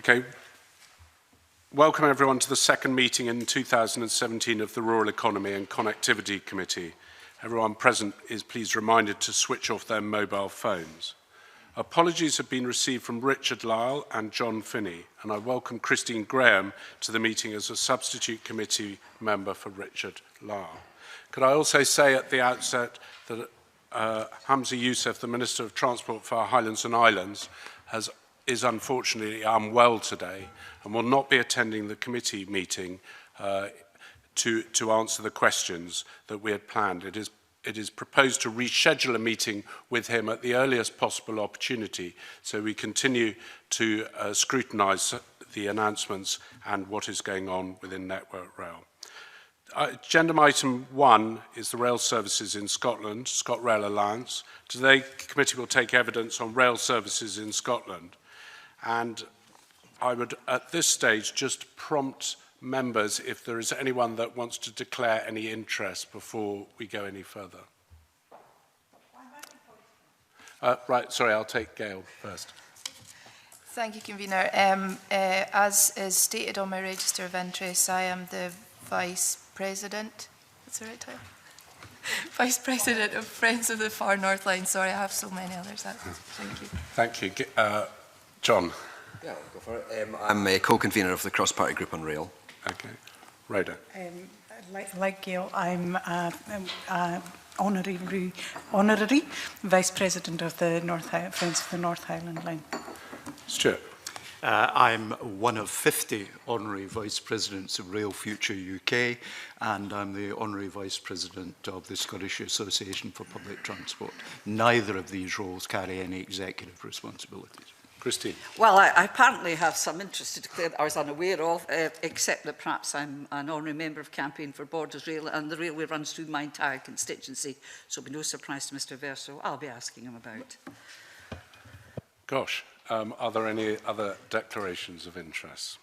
Okay. Welcome everyone to the second meeting in 2017 of the Rural Economy and Connectivity Committee. Everyone present is please reminded to switch off their mobile phones. Apologies have been received from Richard Lyle and John Finney, and I welcome Christine Graham to the meeting as a substitute committee member for Richard Lyle. Could I also say at the outset that Hamza Youssef, the Minister of Transport for our Highlands and Islands, is unfortunately unwell today and will not be attending the committee meeting to answer the questions that we had planned. It is proposed to reschedule a meeting with him at the earliest possible opportunity, so we continue to scrutinise the announcements and what is going on within Network Rail. Agenda item 1 is the rail services in Scotland, ScotRail Alliance. Today, the committee will take evidence on rail services in Scotland. And I would, at this stage, just prompt members if there is anyone that wants to declare any interest before we go any further. Right, sorry, I'll take Gail first. Thank you, Convener. As is stated on my register of interests, I am the Vice President. What's the right title? Vice President of Friends of the Far North Line. Sorry, I have so many others. Thank you. Thank you. John. Yeah, I'll go for it. I'm a co-convener of the cross-party group on rail. Okay. Rhoda. Like Gail, I'm honorary Vice President of the Friends of the North Highland Line. Stuart. I'm one of 50 honorary Vice Presidents of Rail Future UK, and I'm the honorary Vice President of the Scottish Association for Public Transport. Neither of these roles carry any executive responsibilities. Christine. Well, I apparently have some interest to declare that I was unaware of, except that perhaps I'm an honorary member of Campaign for Borders Rail, and the railway runs through my entire constituency, so it'll be no surprise to Mr Verso. I'll be asking him about. Gosh, are there any other declarations of interest?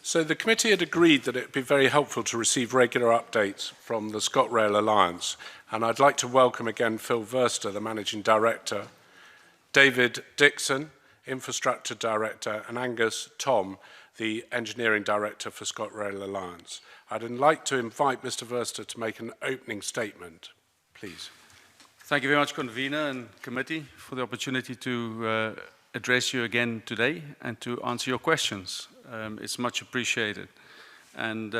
So the committee had agreed that it would be very helpful to receive regular updates from the ScotRail Alliance, and I'd like to welcome again Phil Verster, the Managing Director, David Dixon, Infrastructure Director, and Angus Tom, the Engineering Director for ScotRail Alliance. I'd like to invite Mr Verster to make an opening statement, please. Thank you very much, Convener and Committee, for the opportunity to address you again today and to answer your questions. It's much appreciated. And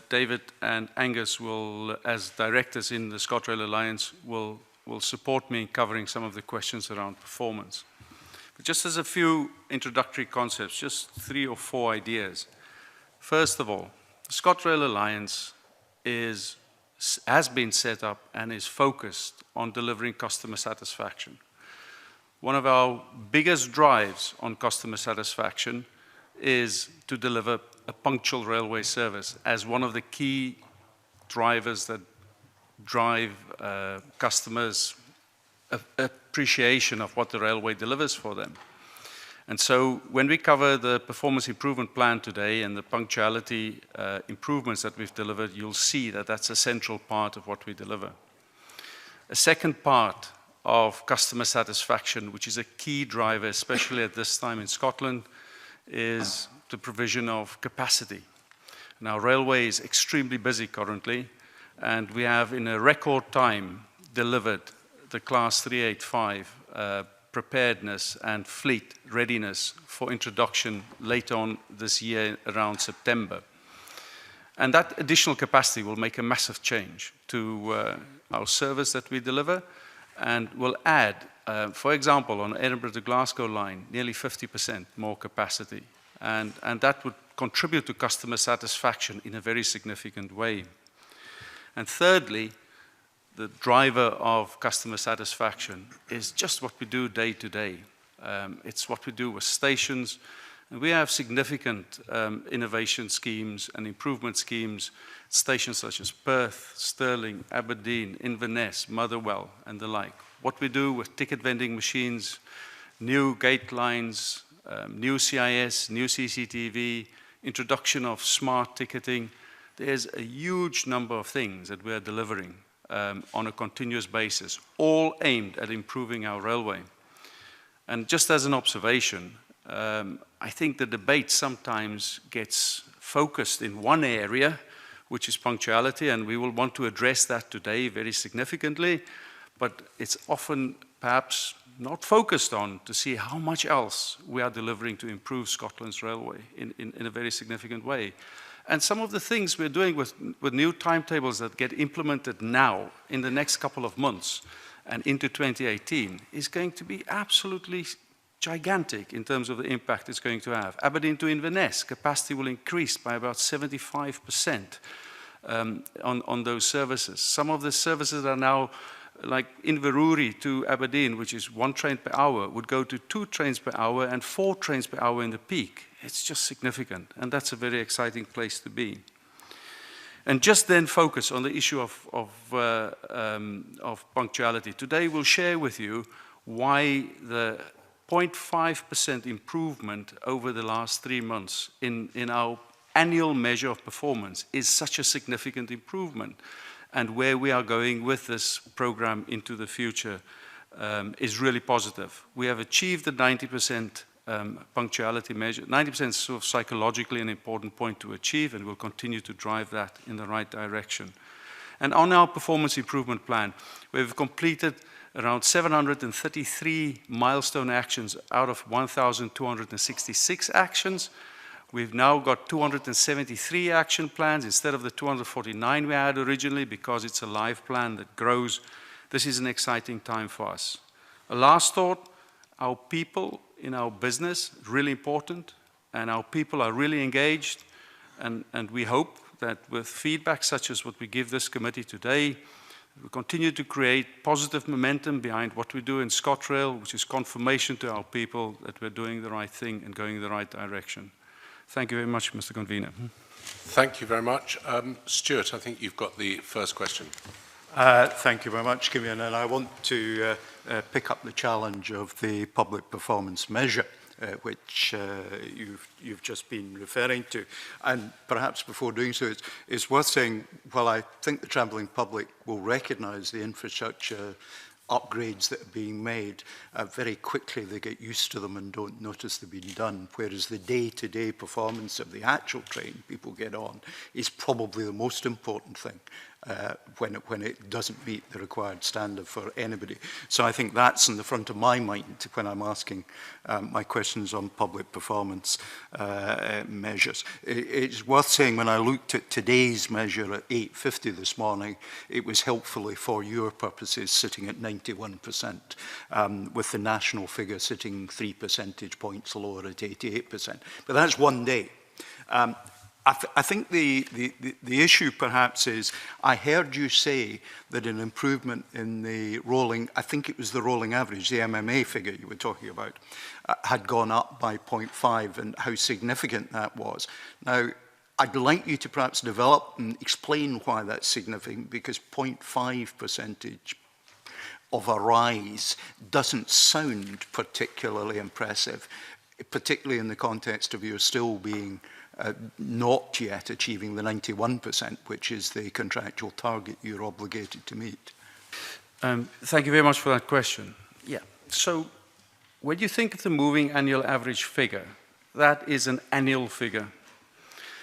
David and Angus will, as directors in the ScotRail Alliance, will support me in covering some of the questions around performance. But just as a few introductory concepts, just 3 or 4 ideas. First of all, the ScotRail Alliance has been set up and is focused on delivering customer satisfaction. One of our biggest drives on customer satisfaction is to deliver a punctual railway service as one of the key drivers that drive customers' appreciation of what the railway delivers for them. And so when we cover the performance improvement plan today and the punctuality improvements that we've delivered, you'll see that that's a central part of what we deliver. A second part of customer satisfaction, which is a key driver, especially at this time in Scotland, is the provision of capacity. Now, railway is extremely busy currently, and we have, in a record time, delivered the Class 385 preparedness and fleet readiness for introduction later on this year around September. And that additional capacity will make a massive change to our service that we deliver and will add, for example, on Edinburgh to Glasgow line, nearly 50% more capacity. And that would contribute to customer satisfaction in a very significant way. And thirdly, the driver of customer satisfaction is just what we do day to day. It's what we do with stations. And we have significant innovation schemes and improvement schemes, stations such as Perth, Stirling, Aberdeen, Inverness, Motherwell, and the like. What we do with ticket vending machines, new gate lines, new CIS, new CCTV, introduction of smart ticketing. There's a huge number of things that we are delivering on a continuous basis, all aimed at improving our railway. And just as an observation, I think the debate sometimes gets focused in one area, which is punctuality, and we will want to address that today very significantly, but it's often perhaps not focused on to see how much else we are delivering to improve Scotland's railway in a very significant way. And some of the things we're doing with new timetables that get implemented now in the next couple of months and into 2018 is going to be absolutely gigantic in terms of the impact it's going to have. Aberdeen to Inverness, capacity will increase by about 75% on those services. Some of the services are now, like Inverurie to Aberdeen, which is 1 train per hour, would go to 2 trains per hour and 4 trains per hour in the peak. It's just significant, and that's a very exciting place to be. And just then focus on the issue of punctuality. Today we'll share with you why the 0.5% improvement over the last 3 months in our annual measure of performance is such a significant improvement, and where we are going with this program into the future is really positive. We have achieved the 90% punctuality measure. 90% is sort of psychologically an important point to achieve, and we'll continue to drive that in the right direction. And on our performance improvement plan, we've completed around 733 milestone actions out of 1,266 actions. We've now got 273 action plans instead of the 249 we had originally, because it's a live plan that grows. This is an exciting time for us. A last thought, our people in our business, really important, and our people are really engaged, and we hope that with feedback such as what we give this committee today, we continue to create positive momentum behind what we do in ScotRail, which is confirmation to our people that we're doing the right thing and going in the right direction. Thank you very much, Mr. Convener. Thank you very much. Stuart, I think you've got the first question. Thank you very much, Convener. And I want to pick up the challenge of the public performance measure, which you've just been referring to. And perhaps before doing so, it's worth saying, well, I think the travelling public will recognise the infrastructure upgrades that are being made, very quickly they get used to them and don't notice they've been done, whereas the day-to-day performance of the actual train people get on is probably the most important thing when it doesn't meet the required standard for anybody. So I think that's in the front of my mind when I'm asking my questions on public performance measures. It's worth saying, when I looked at today's measure at 850 this morning, it was helpfully for your purposes sitting at 91%, with the national figure sitting 3 percentage points lower at 88%. But that's one day. I think the issue perhaps is, I heard you say that an improvement in the rolling, I think it was the rolling average, the MMA figure you were talking about, had gone up by 0.5 and how significant that was. Now, I'd like you to perhaps develop and explain why that's significant, because 0.5% of a rise doesn't sound particularly impressive, particularly in the context of you still being not yet achieving the 91%, which is the contractual target you're obligated to meet. Thank you very much for that question. Yeah. So when you think of the moving annual average figure, that is an annual figure.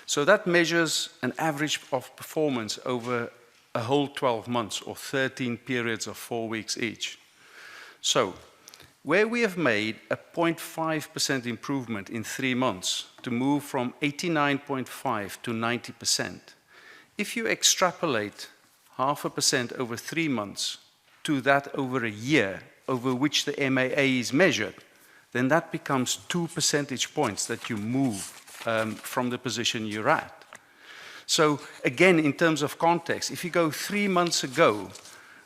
So that measures an average of performance over a whole 12 months or 13 periods of 4 weeks each. So where we have made a 0.5% improvement in 3 months to move from 89.5 to 90%, if you extrapolate 0.5% over 3 months to that over a year, over which the MAA is measured, then that becomes 2 percentage points that you move from the position you're at. So again, in terms of context, if you go 3 months ago,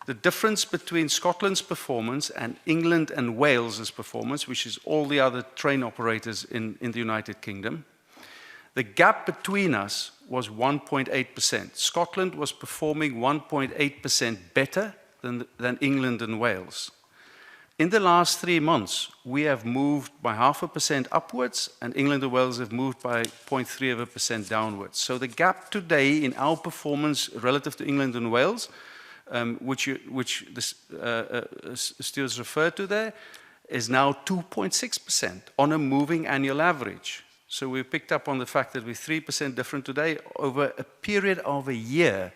the difference between Scotland's performance and England and Wales's performance, which is all the other train operators in the United Kingdom, the gap between us was 1.8%. Scotland was performing 1.8% better than England and Wales. In the last 3 months, we have moved by 0.5% upwards, and England and Wales have moved by 0.3% downwards. So the gap today in our performance relative to England and Wales, which the stewards referred to there, is now 2.6% on a moving annual average. So we picked up on the fact that we're 3% different today. Over a period of a year,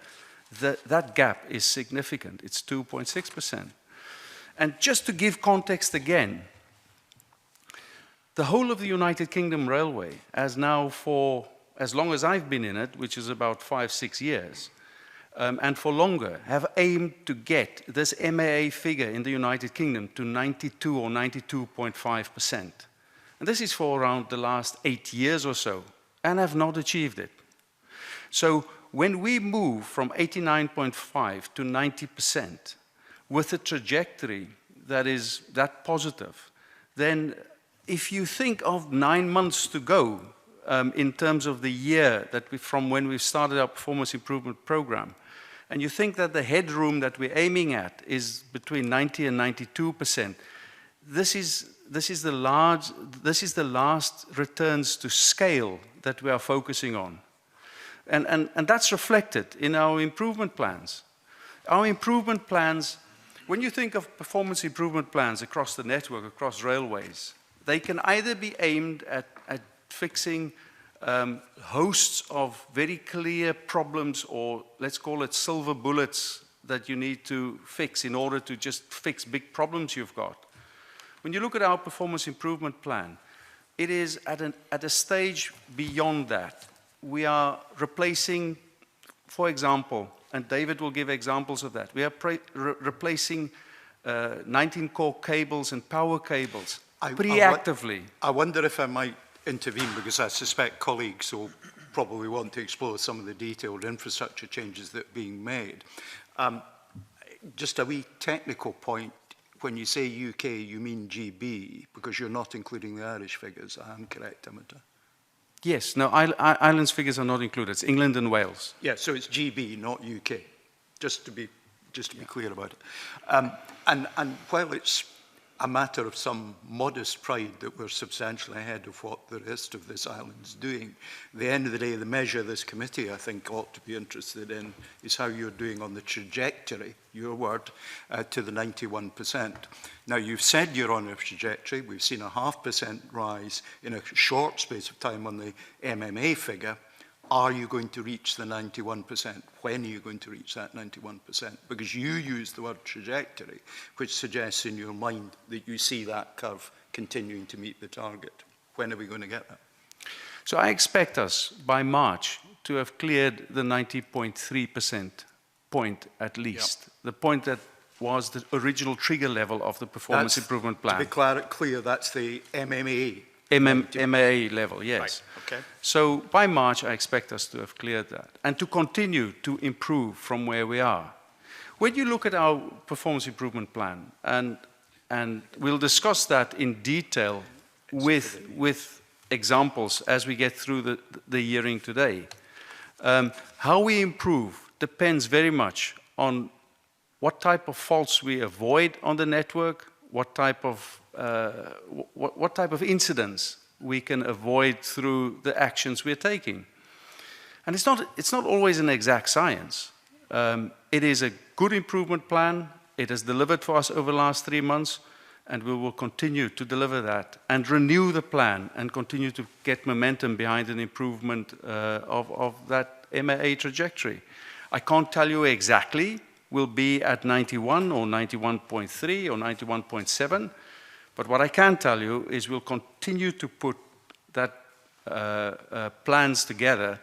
that gap is significant. It's 2.6%. And just to give context again, the whole of the United Kingdom Railway has now, for as long as I've been in it, which is about 5-6 years, and for longer, have aimed to get this MAA figure in the United Kingdom to 92 or 92.5%. And this is for around the last 8 years or so, and have not achieved it. So when we move from 89.5 to 90% with a trajectory that is that positive, then if you think of 9 months to go in terms of the year that from when we started our performance improvement program, and you think that the headroom that we're aiming at is between 90 and 92%, this is the last returns to scale that we are focusing on. And that's reflected in our improvement plans. Our improvement plans, when you think of performance improvement plans across the network, across railways, they can either be aimed at fixing hosts of very clear problems, or let's call it silver bullets that you need to fix in order to just fix big problems you've got. When you look at our performance improvement plan, it is at a stage beyond that. We are replacing, for example, and David will give examples of that, we are replacing 19-core cables and power cables preactively. I wonder if I might intervene, because I suspect colleagues will probably want to explore some of the detailed infrastructure changes that are being made. Just a wee technical point. When you say UK, you mean GB, because you're not including the Irish figures. I am correct, am I? Yes, no, Ireland's figures are not included. It's England and Wales. Yeah, so it's GB, not UK, just to be clear about it. And while it's a matter of some modest pride that we're substantially ahead of what the rest of this island's doing, at the end of the day, the measure this committee, I think, ought to be interested in is how you're doing on the trajectory, your word, to the 91%. Now, you've said you're on a trajectory. We've seen a 0.5% rise in a short space of time on the MMA figure. Are you going to reach the 91%? When are you going to reach that 91%? Because you use the word trajectory, which suggests in your mind that you see that curve continuing to meet the target. When are we going to get that? So I expect us, by March, to have cleared the 90.3% point at least. Yep. The point that was the original trigger level of the performance improvement plan. To be clear, that's the MMA. MAA level, yes. Right. Okay. So by March, I expect us to have cleared that and to continue to improve from where we are. When you look at our performance improvement plan, and we'll discuss that in detail with examples as we get through the hearing today, how we improve depends very much on what type of faults we avoid on the network, what type of incidents we can avoid through the actions we're taking. And it's not always an exact science. It is a good improvement plan. It has delivered for us over the last 3 months, and we will continue to deliver that and renew the plan and continue to get momentum behind an improvement of that MAA trajectory. I can't tell you exactly we'll be at 91 or 91.3 or 91.7, but what I can tell you is we'll continue to put that plans together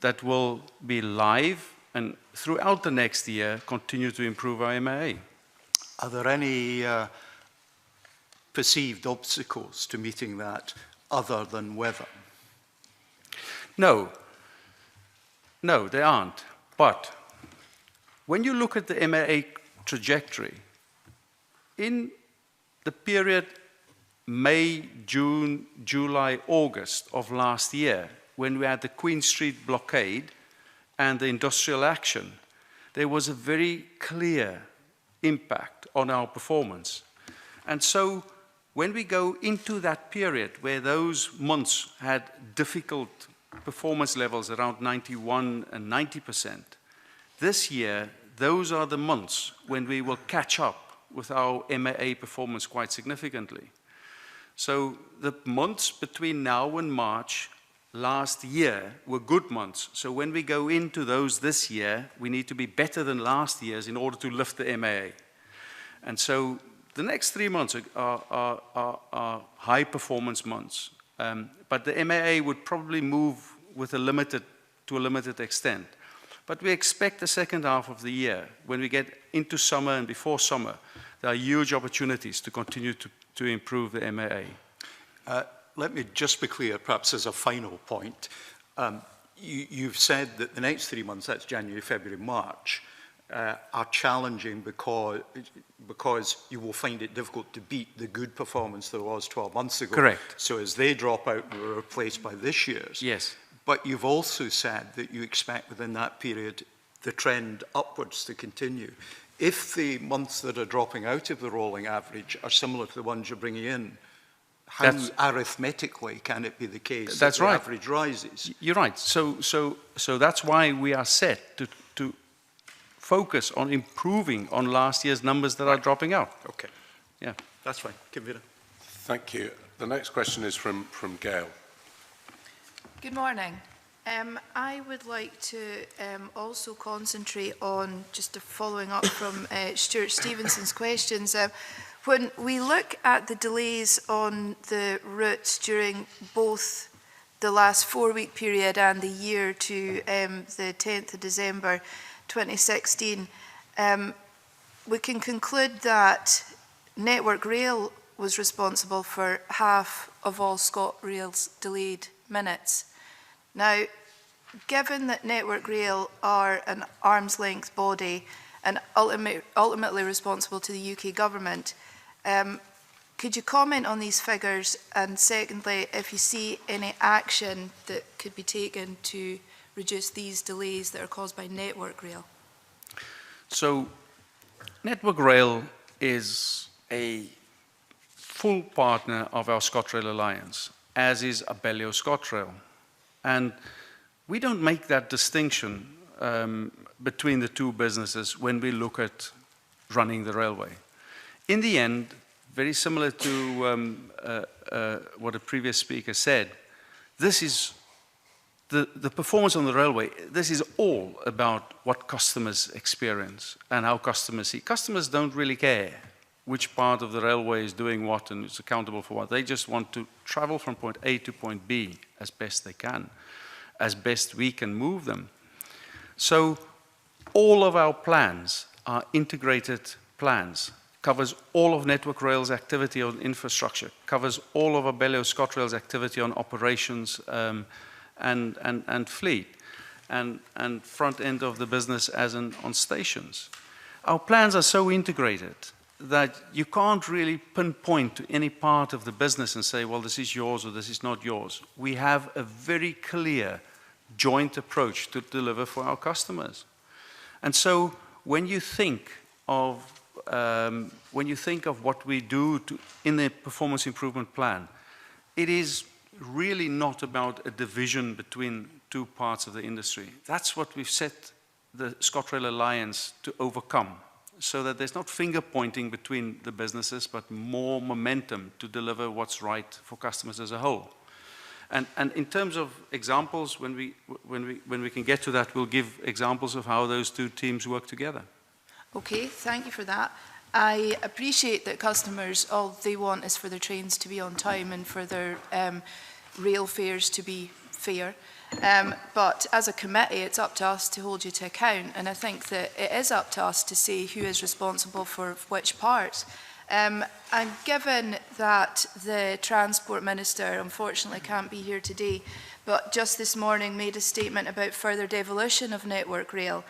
that will be live and throughout the next year continue to improve our MAA. Are there any perceived obstacles to meeting that other than weather? No, there aren't. But when you look at the MAA trajectory, in the period May, June, July, August of last year, when we had the Queen Street blockade and the industrial action, there was a very clear impact on our performance. And so when we go into that period where those months had difficult performance levels around 91 and 90%, this year, those are the months when we will catch up with our MAA performance quite significantly. So the months between now and March last year were good months. So when we go into those this year, we need to be better than last year's in order to lift the MAA. And so the next 3 months are high performance months. But the MAA would probably move with to a limited extent. But we expect the second half of the year, when we get into summer and before summer, there are huge opportunities to continue to improve the MAA. Let me just be clear, perhaps as a final point. You've said that the next 3 months, that's January, February, March, are challenging because you will find it difficult to beat the good performance there was 12 months ago. Correct. So as they drop out and are replaced by this year's. Yes. But you've also said that you expect within that period the trend upwards to continue. If the months that are dropping out of the rolling average are similar to the ones you're bringing in, how arithmetically can it be the case that the average rises? You're right. So that's why we are set to focus on improving on last year's numbers that are dropping out. Okay. Yeah. That's fine. Convener. Thank you. The next question is from Gail. Good morning. I would like to also concentrate on just following up from Stuart Stevenson's questions. When we look at the delays on the routes during both the last 4-week period and the year to the 10th of December 2016, we can conclude that Network Rail was responsible for half of all ScotRail's delayed minutes. Now, given that Network Rail are an arm's length body and ultimately responsible to the UK government, could you comment on these figures? And secondly, if you see any action that could be taken to reduce these delays that are caused by Network Rail? So, Network Rail is a full partner of our ScotRail Alliance, as is Abellio ScotRail. And we don't make that distinction between the two businesses when we look at running the railway. In the end, very similar to what a previous speaker said, this is the performance on the railway. This is all about what customers experience and how customers see. Customers don't really care which part of the railway is doing what and is accountable for what. They just want to travel from point A to point B as best they can, as best we can move them. So all of our plans are integrated plans, covers all of Network Rail's activity on infrastructure, covers all of Abellio ScotRail's activity on operations and fleet, and front end of the business as on stations. Our plans are so integrated that you can't really pinpoint to any part of the business and say, well, this is yours or this is not yours. We have a very clear joint approach to deliver for our customers. And so when you think of what we do in the performance improvement plan, it is really not about a division between two parts of the industry. That's what we've set the ScotRail Alliance to overcome, so that there's not finger pointing between the businesses, but more momentum to deliver what's right for customers as a whole. And in terms of examples, when we can get to that, we'll give examples of how those two teams work together. Okay, thank you for that. I appreciate that customers, all they want is for their trains to be on time and for their rail fares to be fair. But as a committee, it's up to us to hold you to account. And I think that it is up to us to say who is responsible for which part. And given that the Transport Minister unfortunately can't be here today, but just this morning made a statement about further devolution of Network Rail,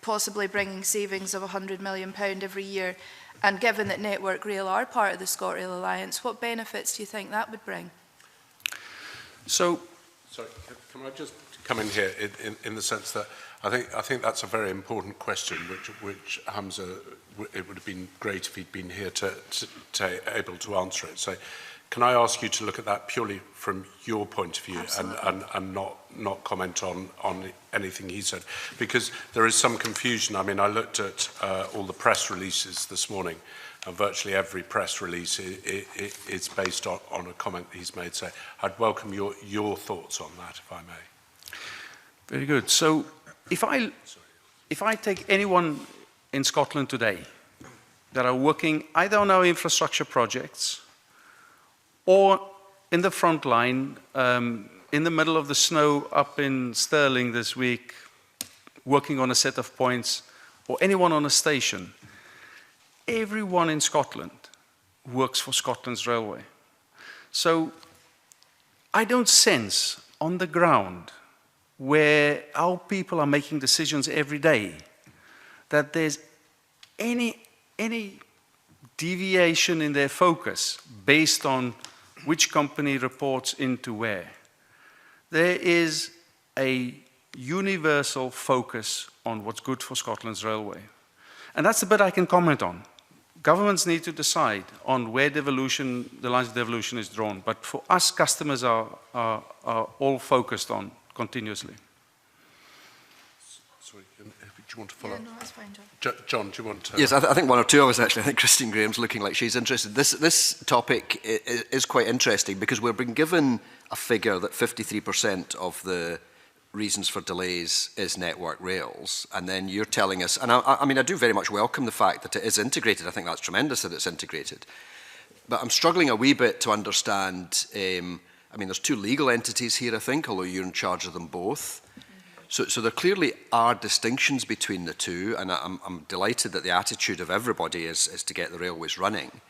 possibly bringing savings of £100 million every year, and given that Network Rail are part of the ScotRail Alliance, what benefits do you think that would bring? So, sorry, can I just come in here in the sense that I think that's a very important question, which Hamza, it would have been great if he'd been here to able to answer it. So, Can I ask you to look at that purely from your point of view and not comment on anything he said? Because there is some confusion. I mean, I looked at all the press releases this morning, and virtually every press release is based on a comment he's made. So I'd welcome your thoughts on that, if I may. Very good. So if I take anyone in Scotland today that are working either on our infrastructure projects or in the front line, in the middle of the snow up in Stirling this week, working on a set of points, or anyone on a station, everyone in Scotland works for Scotland's Railway. So I don't sense on the ground where our people are making decisions every day that there's any deviation in their focus based on which company reports into where. There is a universal focus on what's good for Scotland's Railway. And that's the bit I can comment on. Governments need to decide on where the lines of devolution is drawn. But for us, customers are all focused on continuously. Sorry, do you want to follow up? No, that's fine, John. John, do you want to? Yes, I think one or two of us actually. I think Christine Graham's looking like she's interested. This topic is quite interesting because we've been given a figure that 53% of the reasons for delays is Network Rails, and then you're telling us, and I mean I do very much welcome the fact that it is integrated. I think that's tremendous that it's integrated, but I'm struggling a wee bit to understand. I mean, there's two legal entities here, I think, although you're in charge of them both. So there clearly are distinctions between the two, and I'm delighted that the attitude of everybody is to get the railways running.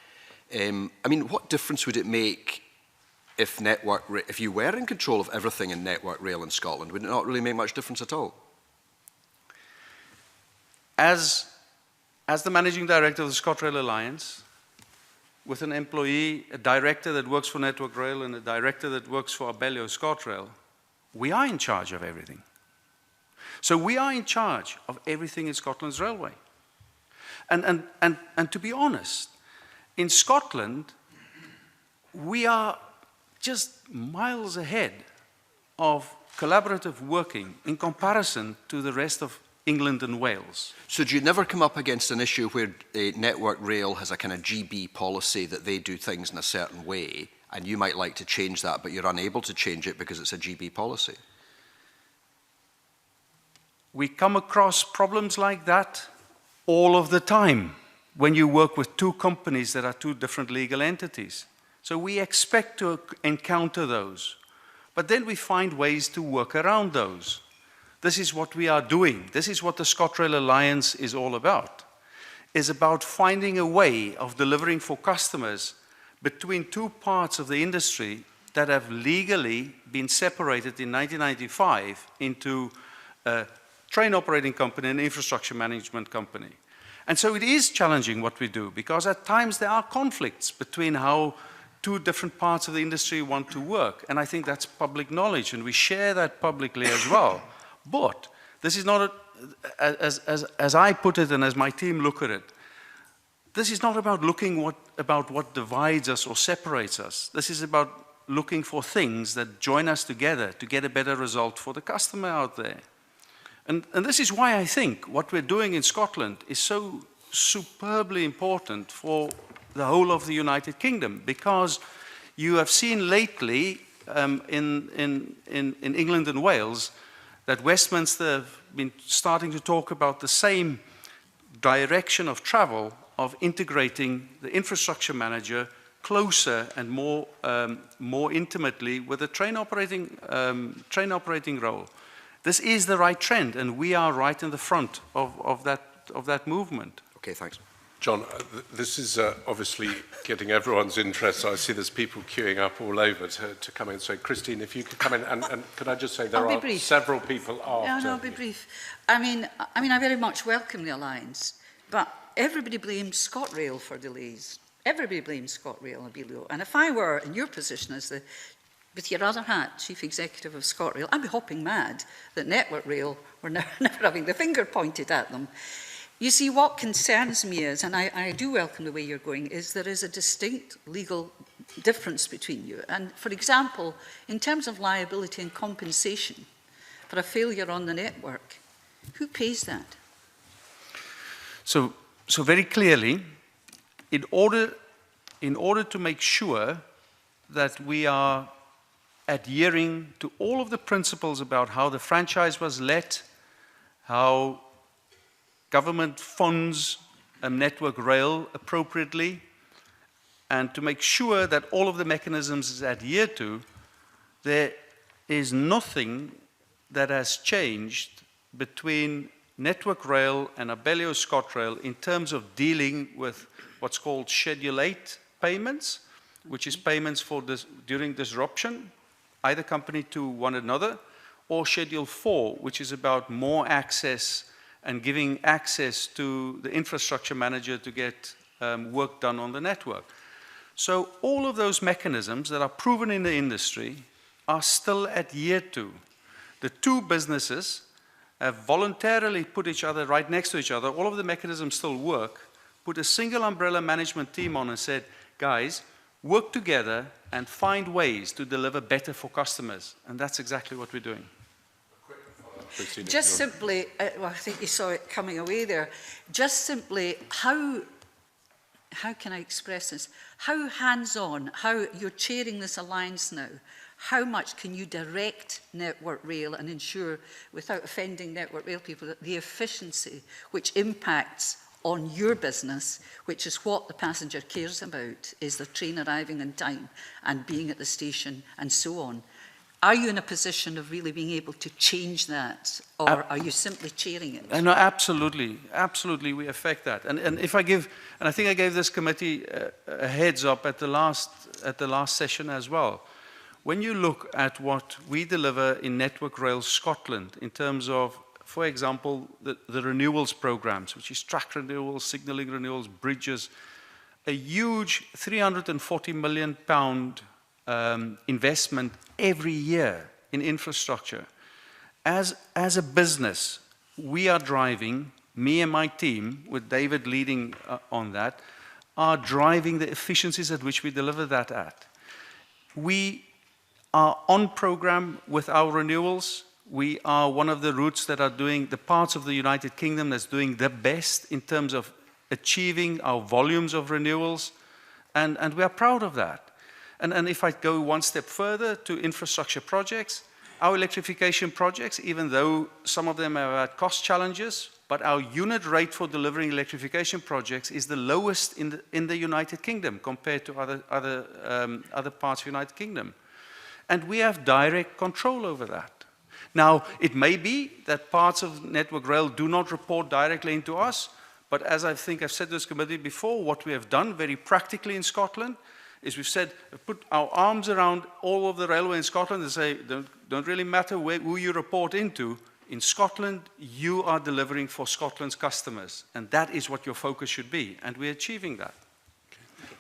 I mean, what difference would it make if you were in control of everything in Network Rail in Scotland? Would it not really make much difference at all? As the Managing Director of the ScotRail Alliance, with an employee, a director that works for Network Rail and a director that works for Abellio ScotRail, we are in charge of everything. So we are in charge of everything in Scotland's railway. And to be honest, in Scotland, we are just miles ahead of collaborative working in comparison to the rest of England and Wales. So do you never come up against an issue where Network Rail has a kind of GB policy that they do things in a certain way, and you might like to change that, but you're unable to change it because it's a GB policy? We come across problems like that all of the time when you work with two companies that are two different legal entities. So we expect to encounter those, but then we find ways to work around those. This is what we are doing. This is what the ScotRail Alliance is all about. It's about finding a way of delivering for customers between two parts of the industry that have legally been separated in 1995 into a train operating company and infrastructure management company. And so it is challenging what we do, because at times there are conflicts between how two different parts of the industry want to work. And I think that's public knowledge, and we share that publicly as well. But this is not, as I put it and as my team look at it, this is not about looking about what divides us or separates us. This is about looking for things that join us together to get a better result for the customer out there. And this is why I think what we're doing in Scotland is so superbly important for the whole of the United Kingdom, because you have seen lately in England and Wales that Westminster have been starting to talk about the same direction of travel of integrating the infrastructure manager closer and more intimately with the train operating role. This is the right trend, and we are right in the front of that movement. Okay, thanks. John, this is obviously getting everyone's interest. I see there's people queuing up all over to come in. So, Christine, if you could come in, and could I just say there are several people after. Yeah, no, I'll be brief. I mean, I very much welcome the Alliance, but everybody blames ScotRail for delays. Everybody blames ScotRail and Abellio. And if I were in your position as with your other hat, Chief Executive of ScotRail, I'd be hopping mad that Network Rail were never having the finger pointed at them. You see, what concerns me is, and I do welcome the way you're going, is there is a distinct legal difference between you. And for example, in terms of liability and compensation for a failure on the network, who pays that? So very clearly, in order to make sure that we are adhering to all of the principles about how the franchise was let, how government funds a network rail appropriately, and to make sure that all of the mechanisms is adhered to, there is nothing that has changed between Network Rail and Abellio ScotRail in terms of dealing with what's called Schedule 8 payments, which is payments for during disruption, either company to one another, or Schedule 4, which is about more access and giving access to the infrastructure manager to get work done on the network. So all of those mechanisms that are proven in the industry are still adhered to. The two businesses have voluntarily put each other right next to each other. All of the mechanisms still work. Put a single umbrella management team on and said, guys, work together and find ways to deliver better for customers. And that's exactly what we're doing. Just simply, well, I think you saw it coming away there. Just simply, how can I express this? How hands-on, how you're chairing this alliance now, how much can you direct Network Rail and ensure, without offending Network Rail people, that the efficiency which impacts on your business, which is what the passenger cares about, is the train arriving on time and being at the station and so on. Are you in a position of really being able to change that, or are you simply chairing it? No, absolutely, absolutely, we affect that. And if I give, and I think I gave this committee a heads up at the last session as well. When you look at what we deliver in Network Rail Scotland in terms of, for example, the renewals programs, which is track renewals, signalling renewals, bridges, a huge £340 million investment every year in infrastructure. As a business, we are driving, me and my team, with David leading on that, are driving the efficiencies at which we deliver that at. We are on program with our renewals. We are one of the routes that are doing, the parts of the United Kingdom that's doing the best in terms of achieving our volumes of renewals, and we are proud of that. And if I go one step further to infrastructure projects, our electrification projects, even though some of them have had cost challenges, but our unit rate for delivering electrification projects is the lowest in the United Kingdom compared to other parts of the United Kingdom. And we have direct control over that. Now, it may be that parts of Network Rail do not report directly into us, but as I think I've said to this committee before, what we have done very practically in Scotland is we've said, put our arms around all of the railway in Scotland and say, don't really matter who you report into. In Scotland, you are delivering for Scotland's customers, and that is what your focus should be, and we're achieving that.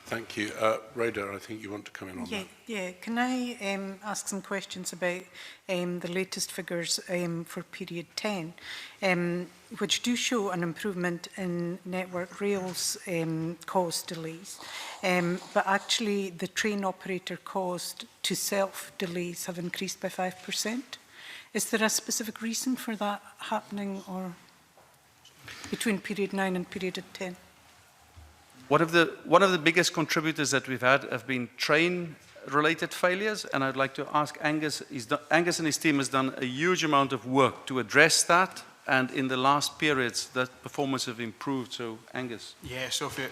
Thank you. Rhoda, I think you want to come in on that. Yeah. Can I ask some questions about the latest figures for period 10, which do show an improvement in Network Rail's cost delays, but actually the train operator cost to self-delays have increased by 5%. Is there a specific reason for that happening, or between period 9 and period 10? One of the biggest contributors that we've had have been train-related failures, and I'd like to ask Angus. Angus and his team has done a huge amount of work to address that, and in the last periods, that performance have improved. So, Angus. Yeah, so if you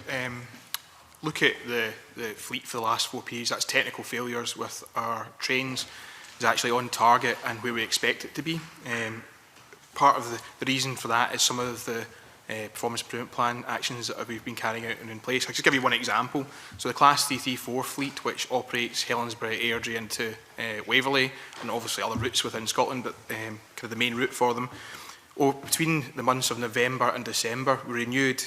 look at the fleet for the last 4 periods, that's technical failures with our trains is actually on target and where we expect it to be. Part of the reason for that is some of the performance improvement plan actions that we've been carrying out and in place. I'll just give you one example. So the Class 334 fleet, which operates Helensburgh, Airdrie into Waverley, and obviously other routes within Scotland, but kind of the main route for them. Between the months of November and December, we renewed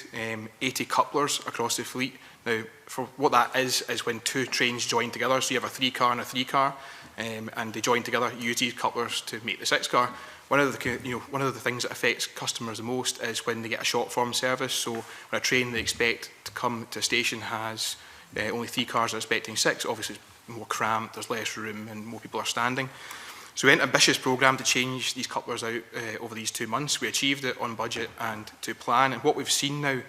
80 couplers across the fleet. Now, for what that is when 2 trains join together, so you have a 3-car and a 3-car, and they join together, use these couplers to make the 6-car. One of the things that affects customers the most is when they get a short form service. So when a train they expect to come to a station has only 3 cars are expecting 6. Obviously, it's more cramped, there's less room, and more people are standing. So we had an ambitious programme to change these couplers out over these 2 months. We achieved it on budget and to plan, and what we've seen now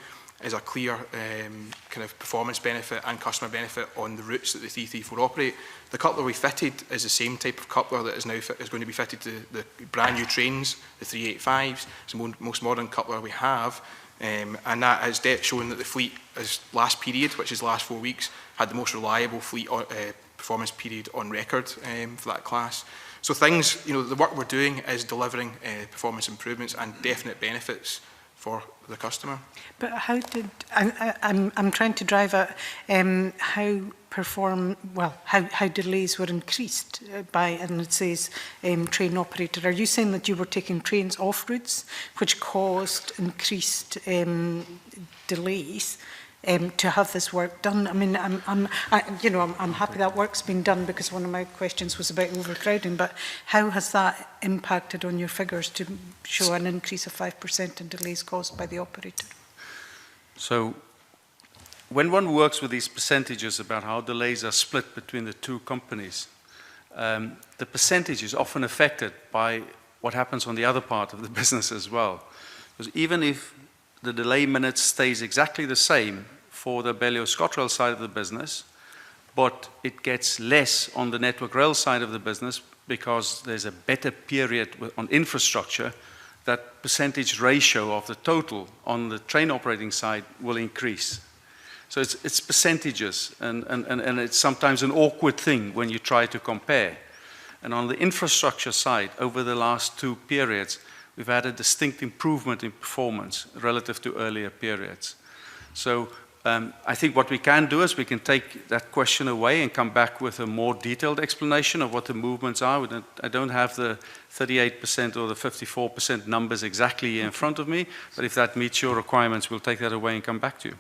is a clear kind of performance benefit and customer benefit on the routes that the 334 operate. The coupler we fitted is the same type of coupler that is now going to be fitted to the brand new trains, the 385s. It's the most modern coupler we have, and that has shown that the fleet is last period, which is the last 4 weeks, had the most reliable fleet performance period on record for that class. So things, the work we're doing is delivering performance improvements and definite benefits for the customer. But how did, I'm trying to drive at how delays were increased by, and it says train operator. Are you saying that you were taking trains off routes, which caused increased delays to have this work done? I mean, I'm happy that work's been done, because one of my questions was about overcrowding, but how has that impacted on your figures to show an increase of 5% in delays caused by the operator? So when one works with these percentages about how delays are split between the two companies, the percentage is often affected by what happens on the other part of the business as well. Because even if the delay minutes stays exactly the same for the Abellio ScotRail side of the business, but it gets less on the Network Rail side of the business because there's a better period on infrastructure, that percentage ratio of the total on the train operating side will increase. So it's percentages, and it's sometimes an awkward thing when you try to compare. And on the infrastructure side, over the last 2 periods, we've had a distinct improvement in performance relative to earlier periods. So I think what we can do is we can take that question away and come back with a more detailed explanation of what the movements are. I don't have the 38% or the 54% numbers exactly in front of me, but if that meets your requirements, we'll take that away and come back to you.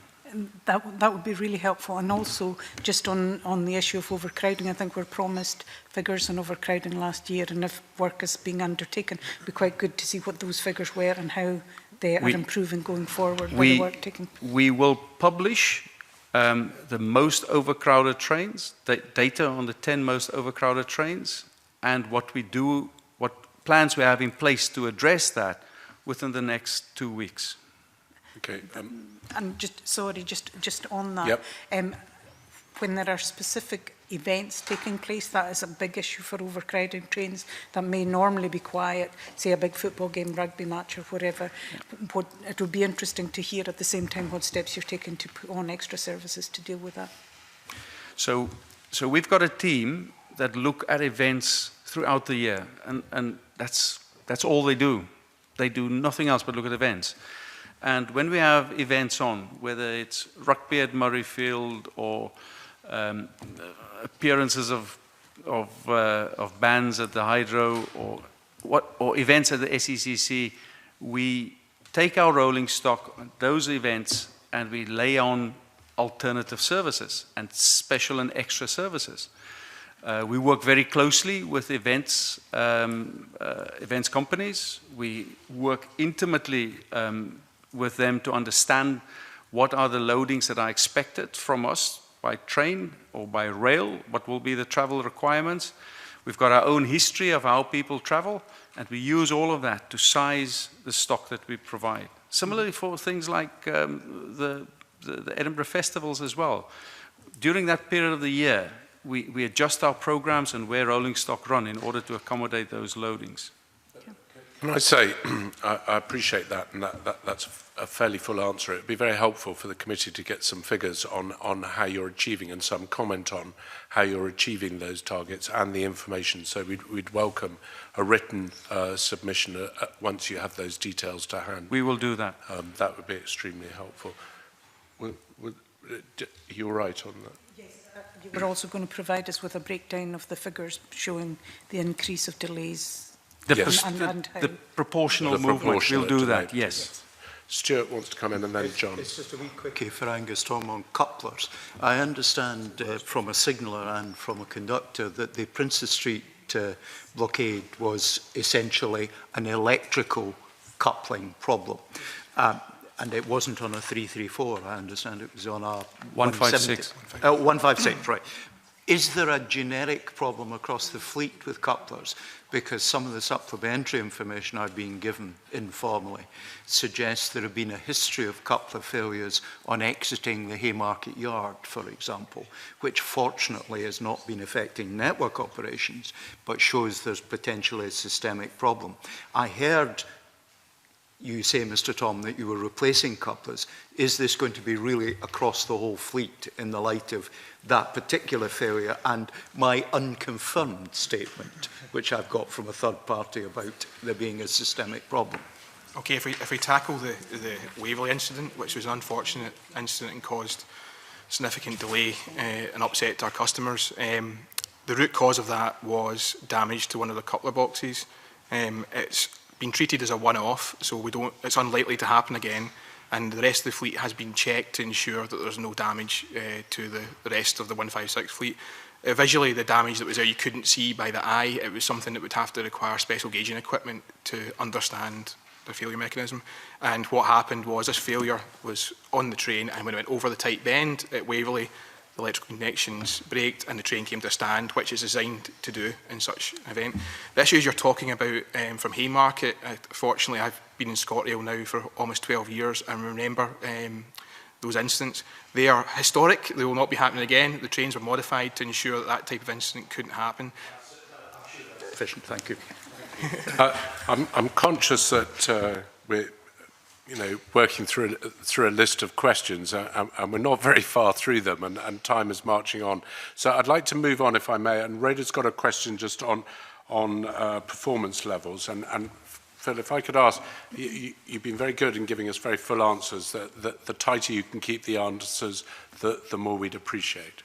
That would be really helpful. And also, just on the issue of overcrowding, I think we're promised figures on overcrowding last year, and if work is being undertaken, it'd be quite good to see what those figures were and how they are improving going forward by the work taken. We will publish the most overcrowded trains, data on the 10 most overcrowded trains, and what plans we have in place to address that within the next 2 weeks. Okay. And just on that, yep. When there are specific events taking place, that is a big issue for overcrowding trains that may normally be quiet, say a big football game, rugby match or whatever. Yep. It would be interesting to hear at the same time what steps you're taking to put on extra services to deal with that. So we've got a team that look at events throughout the year, and that's all they do. They do nothing else but look at events. And when we have events on, whether it's rugby at Murrayfield or appearances of bands at the Hydro or events at the SECC, we take our rolling stock on those events and we lay on alternative services and special and extra services. We work very closely with events companies. We work intimately with them to understand what are the loadings that are expected from us by train or by rail, what will be the travel requirements. We've got our own history of how people travel, and we use all of that to size the stock that we provide. Similarly for things like the Edinburgh festivals as well. During that period of the year, we adjust our programs and where rolling stock run in order to accommodate those loadings. Can I say, I appreciate that, and that's a fairly full answer. It would be very helpful for the committee to get some figures on how you're achieving and some comment on how you're achieving those targets and the information. So we'd welcome a written submission once you have those details to hand. We will do that. That would be extremely helpful. You're right on that. Yes, you were also going to provide us with a breakdown of the figures showing the increase of delays. The proportional movement, we'll do that, yes. Stuart wants to come in and then John. It's just a wee quickie for Angus Tom on couplers. I understand from a signaller and from a conductor that the Princes Street blockade was essentially an electrical coupling problem. And it wasn't on a 334, I understand it was on a 156. 156, right. Is there a generic problem across the fleet with couplers? Because some of the supplementary information I've been given informally suggests there have been a history of coupler failures on exiting the Haymarket Yard, for example, which fortunately has not been affecting network operations, but shows there's potentially a systemic problem. I heard you say, Mr. Tom, that you were replacing couplers. Is this going to be really across the whole fleet in the light of that particular failure and my unconfirmed statement, which I've got from a third party about there being a systemic problem? Okay, if we tackle the Waverley incident, which was an unfortunate incident and caused significant delay and upset to our customers, the root cause of that was damage to one of the coupler boxes. It's been treated as a one-off, so it's unlikely to happen again, and the rest of the fleet has been checked to ensure that there's no damage to the rest of the 156 fleet. Visually, the damage that was there you couldn't see by the eye. It was something that would have to require special gauging equipment to understand the failure mechanism. And what happened was this failure was on the train, and when it went over the tight bend at Waverley, the electrical connections braked and the train came to a stand, which is designed to do in such an event. The issues you're talking about from Haymarket, fortunately I've been in ScotRail now for almost 12 years and remember those incidents. They are historic, they will not be happening again. The trains were modified to ensure that that type of incident couldn't happen. Efficient, thank you. I'm conscious that we're working through a list of questions, and we're not very far through them, and time is marching on. So I'd like to move on, if I may. And Rhoda's got a question just on performance levels. And Phil, if I could ask, you've been very good in giving us very full answers. That the tighter you can keep the answers, the more we'd appreciate.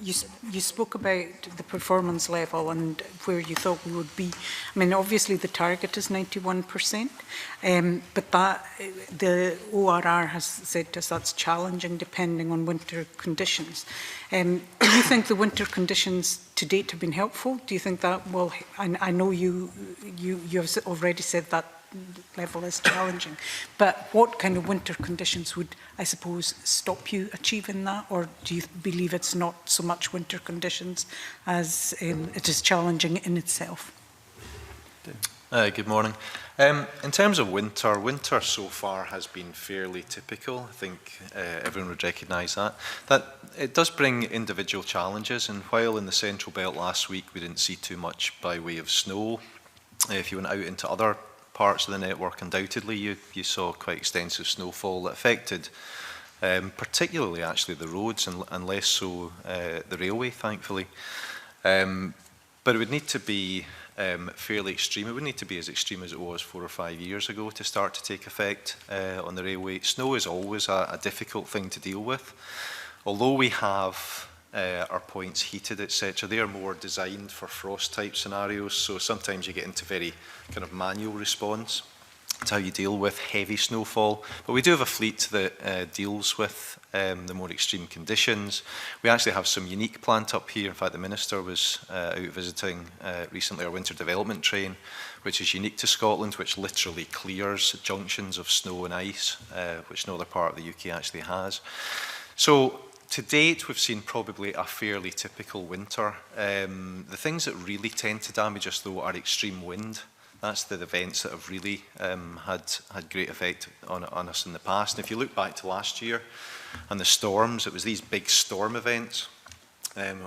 You spoke about the performance level and where you thought we would be. I mean, obviously the target is 91%, but the ORR has said to us that's challenging depending on winter conditions. Do you think the winter conditions to date have been helpful? Do you think that will? I know you have already said that level is challenging, but what kind of winter conditions would, I suppose, stop you achieving that, or do you believe it's not so much winter conditions as it is challenging in itself? Good morning. In terms of winter so far has been fairly typical. I think everyone would recognise that it does bring individual challenges, and while in the Central Belt last week we didn't see too much by way of snow, if you went out into other parts of the network, undoubtedly you saw quite extensive snowfall that affected particularly actually the roads and less so the railway, thankfully. But it would need to be fairly extreme. It would need to be as extreme as it was 4 or 5 years ago to start to take effect on the railway. Snow is always a difficult thing to deal with. Although we have our points heated, etc., they are more designed for frost type scenarios, so sometimes you get into very kind of manual response to how you deal with heavy snowfall. But we do have a fleet that deals with the more extreme conditions. We actually have some unique plant up here. In fact, the Minister was out visiting recently our winter development train, which is unique to Scotland, which literally clears junctions of snow and ice, which no other part of the UK actually has. So to date, we've seen probably a fairly typical winter. The things that really tend to damage us, though, are extreme wind. That's the events that have really had great effect on us in the past. And if you look back to last year and the storms, it was these big storm events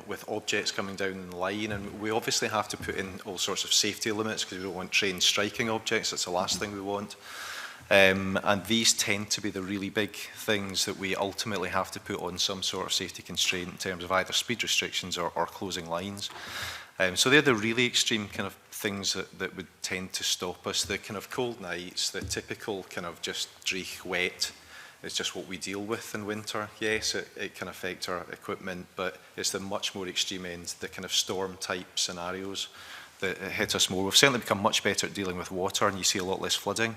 with objects coming down the line. And we obviously have to put in all sorts of safety limits because we don't want trains striking objects. That's the last thing we want. And these tend to be the really big things that we ultimately have to put on some sort of safety constraint in terms of either speed restrictions or closing lines. So they're the really extreme kind of things that would tend to stop us. The kind of cold nights, the typical kind of just dreich wet is just what we deal with in winter. Yes, it can affect our equipment, but it's the much more extreme end, the kind of storm type scenarios that hit us more. We've certainly become much better at dealing with water, and you see a lot less flooding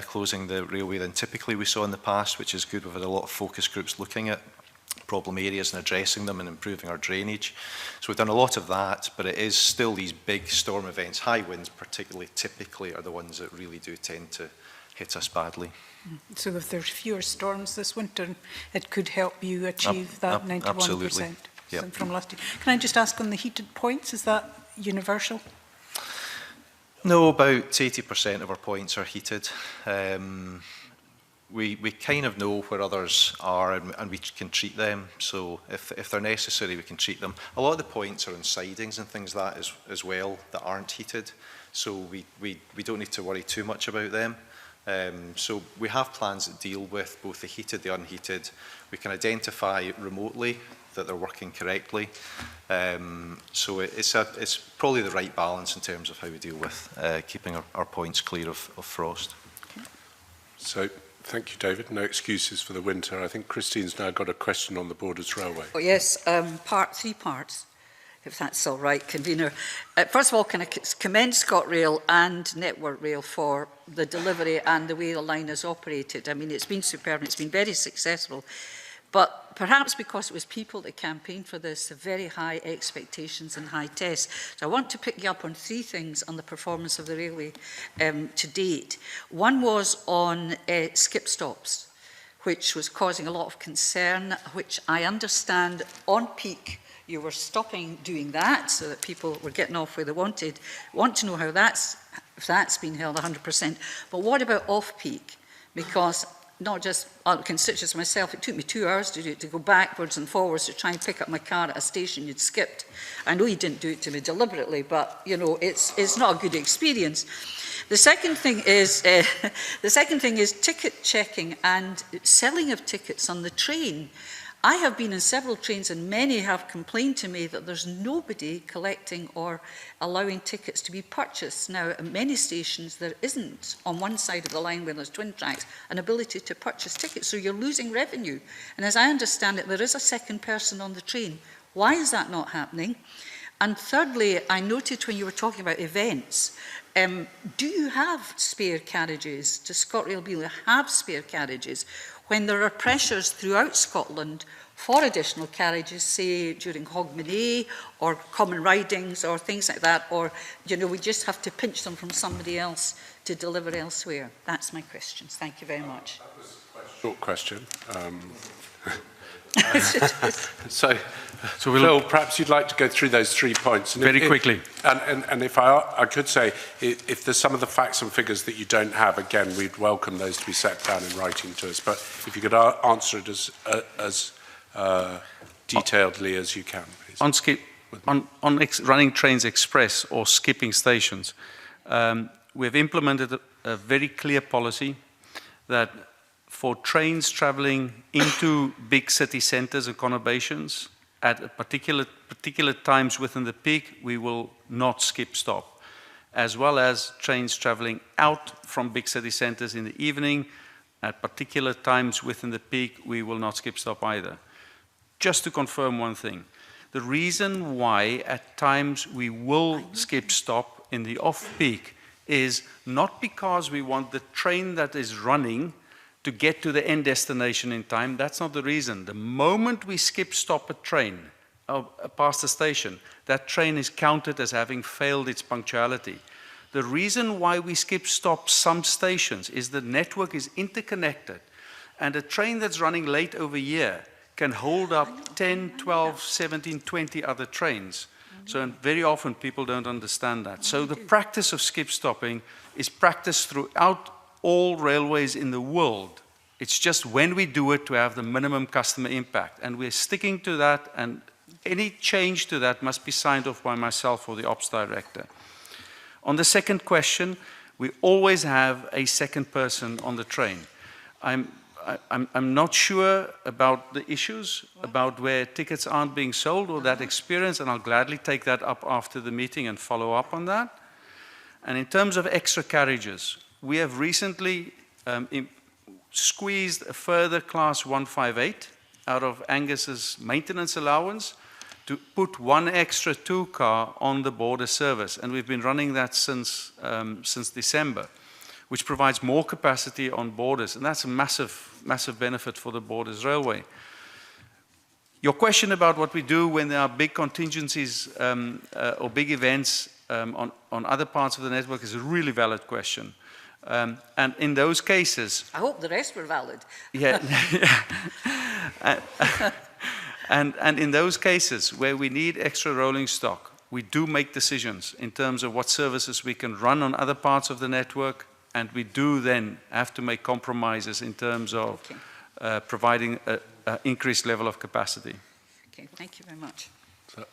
closing the railway than typically we saw in the past, which is good. We've had a lot of focus groups looking at problem areas and addressing them and improving our drainage. So we've done a lot of that, but it is still these big storm events. High winds particularly typically are the ones that really do tend to hit us badly. So if there's fewer storms this winter, it could help you achieve that 91% Absolutely. Yep. from last year. Can I just ask on the heated points, is that universal? No, about 80% of our points are heated. We kind of know where others are, and we can treat them. So if they're necessary, we can treat them. A lot of the points are on sidings and things like that as well that aren't heated. So we don't need to worry too much about them. So we have plans that deal with both the heated, the unheated. We can identify remotely that they're working correctly. So it's probably the right balance in terms of how we deal with keeping our points clear of frost. Okay. So, thank you, David. No excuses for the winter. I think Christine's now got a question on the Borders Railway. Oh, yes, three parts, if that's all right, convener. First of all, can I commend ScotRail and Network Rail for the delivery and the way the line is operated. I mean, it's been superb, it's been very successful. But perhaps because it was people that campaigned for this, very high expectations and high tests. So I want to pick you up on three things on the performance of the railway to date. One was on skip stops, which was causing a lot of concern, which I understand on peak you were stopping doing that so that people were getting off where they wanted. Want to know how if that's been held 100%. But what about off-peak? Because not just constituents myself, it took me 2 hours to do it, to go backwards and forwards to try and pick up my car at a station you'd skipped. I know you didn't do it to me deliberately, but you know it's not a good experience. The second thing is ticket checking and selling of tickets on the train. I have been in several trains and many have complained to me that there's nobody collecting or allowing tickets to be purchased. Now, at many stations, there isn't, on one side of the line where there's twin tracks, an ability to purchase tickets, so you're losing revenue. And as I understand it, there is a second person on the train. Why is that not happening? And thirdly, I noted when you were talking about events, do you have spare carriages? Does ScotRail be able to have spare carriages when there are pressures throughout Scotland for additional carriages, say during Hogmanay or common ridings or things like that, or you know we just have to pinch them from somebody else to deliver elsewhere? That's my questions. Thank you very much. That was a short question. So Phil, perhaps you'd like to go through those 3 points. And very quickly. And if I could say, if there's some of the facts and figures that you don't have, again, we'd welcome those to be set down in writing to us. But if you could answer it as detailedly as you can, please. On running trains express or skipping stations, we've implemented a very clear policy that for trains travelling into big city centres and conurbations at particular times within the peak, we will not skip stop, as well as trains travelling out from big city centres in the evening at particular times within the peak, we will not skip stop either. Just to confirm one thing, the reason why at times we will skip stop in the off-peak is not because we want the train that is running to get to the end destination in time. That's not the reason. The moment we skip stop a train past the station, that train is counted as having failed its punctuality. The reason why we skip stop some stations is the network is interconnected, and a train that's running late over here can hold up 10, 12, 17, 20 other trains. So very often people don't understand that. So the practice of skip stopping is practiced throughout all railways in the world. It's just when we do it to have the minimum customer impact. And we're sticking to that, and any change to that must be signed off by myself or the ops director. On the second question, we always have a second person on the train. I'm not sure about the issues, about where tickets aren't being sold or that experience, and I'll gladly take that up after the meeting and follow up on that. And in terms of extra carriages, we have recently squeezed a further Class 158 out of Angus's maintenance allowance to put one extra 2 car on the border service. And we've been running that since December, which provides more capacity on borders. And that's a massive benefit for the Borders Railway. Your question about what we do when there are big contingencies or big events on other parts of the network is a really valid question. And in those cases... I hope the rest were valid. Yeah. And in those cases where we need extra rolling stock, we do make decisions in terms of what services we can run on other parts of the network, and we do then have to make compromises in terms of providing an increased level of capacity. Okay, thank you very much. So,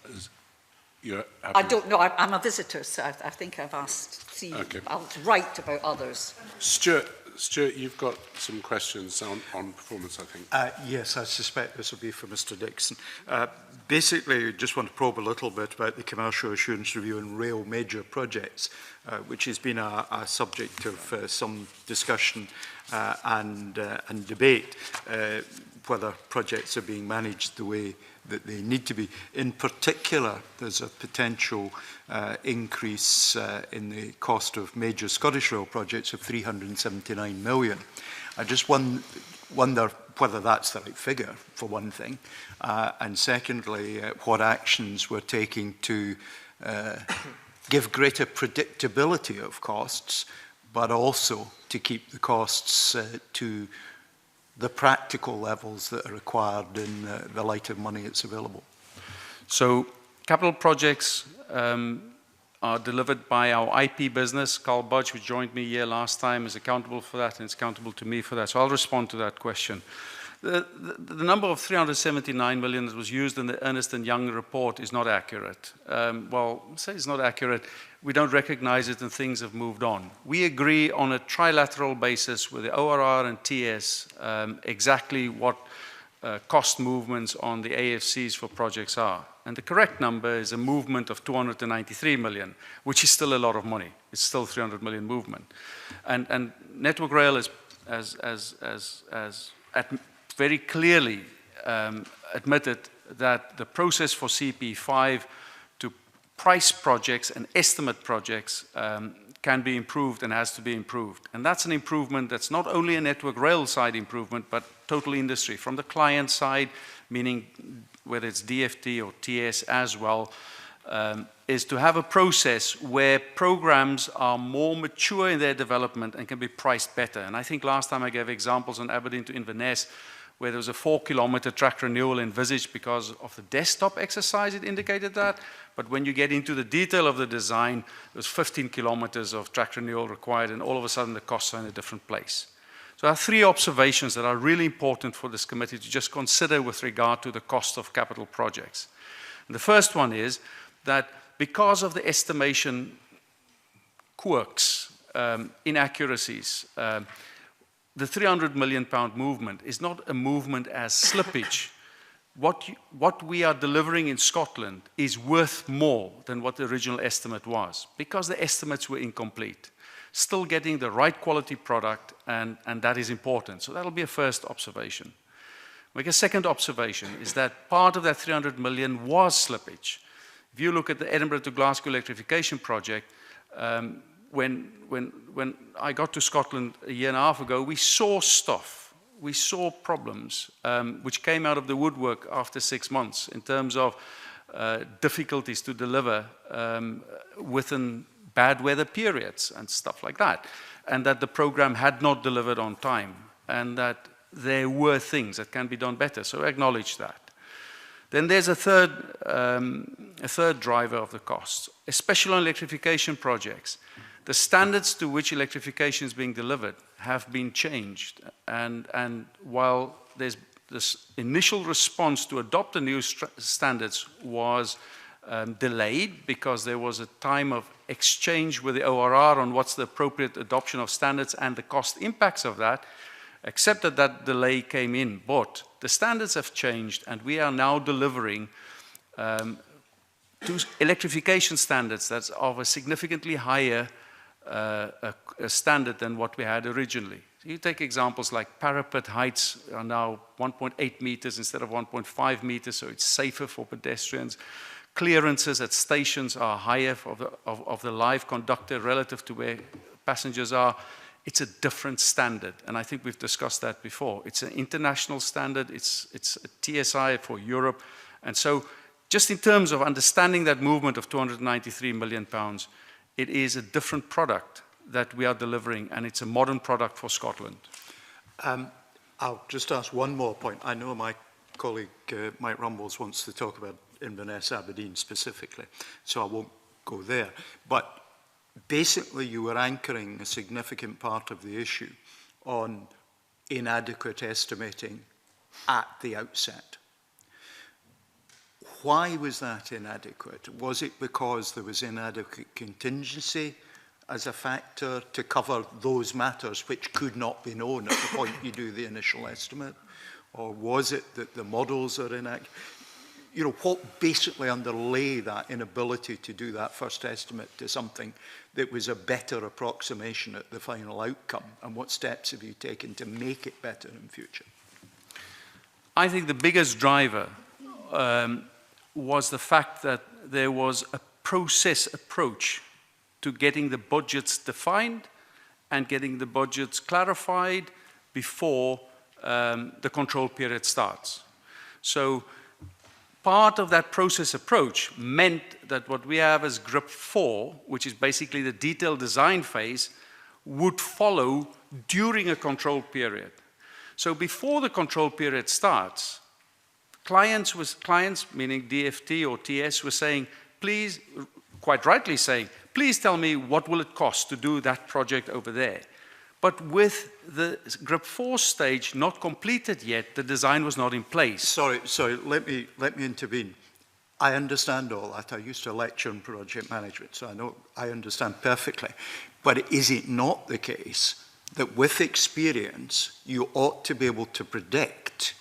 you're I don't know, I'm a visitor, so I think I've asked, I'll write about others. Stuart, you've got some questions on performance, I think. Yes, I suspect this will be for Mr Dixon. Basically, just want to probe a little bit about the Commercial Assurance Review and rail major projects, which has been a subject of some discussion and debate, whether projects are being managed the way that they need to be. In particular, there's a potential increase in the cost of major Scottish rail projects of 379 million. I just wonder whether that's the right figure, for one thing, and secondly, what actions we're taking to give greater predictability of costs, but also to keep the costs to the practical levels that are required in the light of money that's available. So capital projects are delivered by our IP business. Carl Budge, who joined me here last time, is accountable for that, and it's accountable to me for that. So I'll respond to that question. The number of 379 million that was used in the Ernst & Young report is not accurate. Well, say it's not accurate. We don't recognize it and things have moved on. We agree on a trilateral basis with the ORR and TS exactly what cost movements on the AFCs for projects are. And the correct number is a movement of 293 million, which is still a lot of money. It's still 300 million movement. And Network Rail is very clearly admitted that the process for CP5 to price projects and estimate projects can be improved and has to be improved. And that's an improvement that's not only a Network Rail side improvement, but total industry. From the client side, meaning whether it's DFT or TS as well, is to have a process where programs are more mature in their development and can be priced better. And I think last time I gave examples on Aberdeen to Inverness, where there was a 4-kilometer track renewal envisaged because of the desktop exercise, it indicated that. But when you get into the detail of the design, there's 15 kilometers of track renewal required, and all of a sudden the costs are in a different place. So there are 3 observations that are really important for this committee to just consider with regard to the cost of capital projects. And the first one is that because of the estimation quirks, inaccuracies, the £300 million movement is not a movement as slippage. What we are delivering in Scotland is worth more than what the original estimate was, because the estimates were incomplete. Still getting the right quality product, and that is important. So that'll be a first observation. Make a second observation, is that part of that 300 million was slippage. If you look at the Edinburgh to Glasgow electrification project, when I got to Scotland a year and a half ago, we saw stuff, we saw problems which came out of the woodwork after 6 months in terms of difficulties to deliver within bad weather periods and stuff like that, and that the program had not delivered on time, and that there were things that can be done better. So I acknowledge that. Then there's a third driver of the costs, especially on electrification projects. The standards to which electrification is being delivered have been changed. And while there's this initial response to adopt the new standards was delayed because there was a time of exchange with the ORR on what's the appropriate adoption of standards and the cost impacts of that, except that delay came in. But the standards have changed, and we are now delivering to electrification standards that's of a significantly higher standard than what we had originally. So you take examples like parapet heights are now 1.8 meters instead of 1.5 meters, so it's safer for pedestrians. Clearances at stations are higher of the live conductor relative to where passengers are. It's a different standard, and I think we've discussed that before. It's an international standard, it's a TSI for Europe, and so just in terms of understanding that movement of £293 million, it is a different product that we are delivering, and it's a modern product for Scotland. I'll just ask one more point. I know my colleague Mike Rumbles wants to talk about Inverness Aberdeen specifically, so I won't go there. But basically you were anchoring a significant part of the issue on inadequate estimating at the outset. Why was that inadequate? Was it because there was inadequate contingency as a factor to cover those matters which could not be known at the point you do the initial estimate? Or was it that the models are inaccurate? You know, what basically underlay that inability to do that first estimate to something that was a better approximation at the final outcome? And what steps have you taken to make it better in future? I think the biggest driver was the fact that there was a process approach to getting the budgets defined and getting the budgets clarified before the control period starts. So part of that process approach meant that what we have as GRIP 4, which is basically the detailed design phase, would follow during a control period. So before the control period starts, clients, meaning DFT or TS, were saying, please, quite rightly saying, please tell me what will it cost to do that project over there. But with the GRIP 4 stage not completed yet, the design was not in place. Sorry, let me intervene. I understand all that. I used to lecture in project management, so I understand perfectly. But is it not the case that with experience, you ought to be able to predict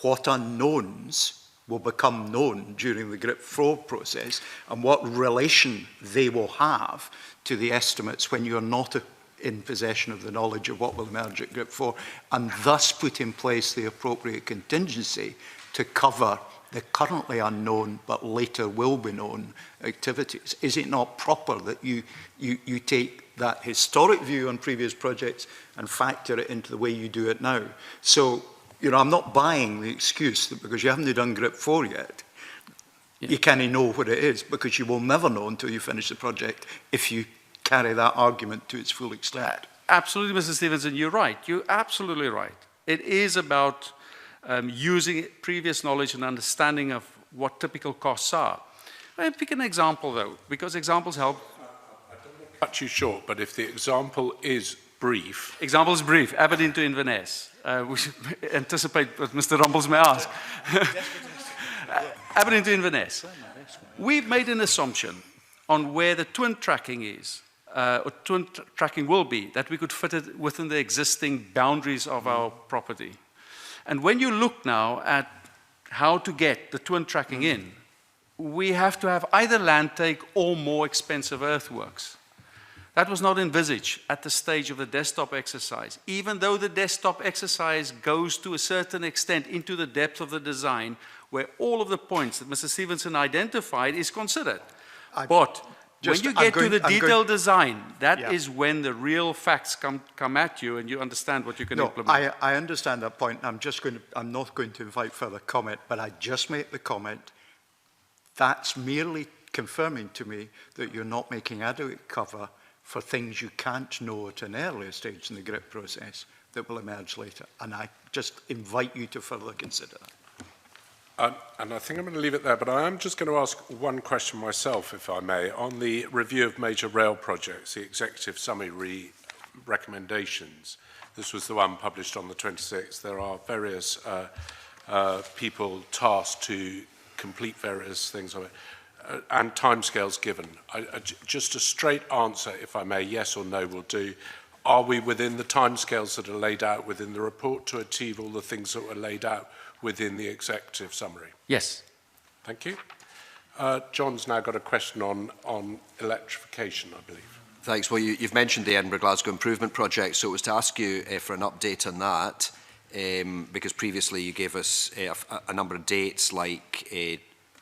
what unknowns will become known during the GRIP 4 process and what relation they will have to the estimates when you're not in possession of the knowledge of what will emerge at GRIP 4, and thus put in place the appropriate contingency to cover the currently unknown but later will be known activities? Is it not proper that you take that historic view on previous projects and factor it into the way you do it now? So, you know, I'm not buying the excuse that because you haven't done GRIP 4 yet, you can't know what it is, because you will never know until you finish the project if you carry that argument to its full extent. Absolutely, Mr. Stevenson, you're right. You're absolutely right. It is about using previous knowledge and understanding of what typical costs are. I'll pick an example, though, because examples help. I don't want to cut you short, but if the example is brief. Example is brief, Aberdeen to Inverness. We should anticipate what Mr. Rumbles may ask. Aberdeen to Inverness. We've made an assumption on where the twin tracking is, or twin tracking will be, that we could fit it within the existing boundaries of our property. And when you look now at how to get the twin tracking in, we have to have either land take or more expensive earthworks. That was not envisaged at the stage of the desktop exercise, even though the desktop exercise goes to a certain extent into the depth of the design, where all of the points that Mr. Stevenson identified is considered. But when you get to the detailed design, that is when the real facts come at you and you understand what you can implement. I understand that point. I'm not going to invite further comment, but I just make the comment that's merely confirming to me that you're not making adequate cover for things you can't know at an earlier stage in the GRIP process that will emerge later. And I just invite you to further consider that. And I think I'm going to leave it there, but I am just going to ask one question myself, if I may, on the review of major rail projects, the executive summary recommendations. This was the one published on the 26th. There are various people tasked to complete various things of it, and timescales given. Just a straight answer, if I may, yes or no will do. Are we within the timescales that are laid out within the report to achieve all the things that were laid out within the executive summary? Yes. Thank you. John's now got a question on electrification, I believe. Thanks. Well, you've mentioned the Edinburgh-Glasgow Improvement Project, so it was to ask you for an update on that, because previously you gave us a number of dates, like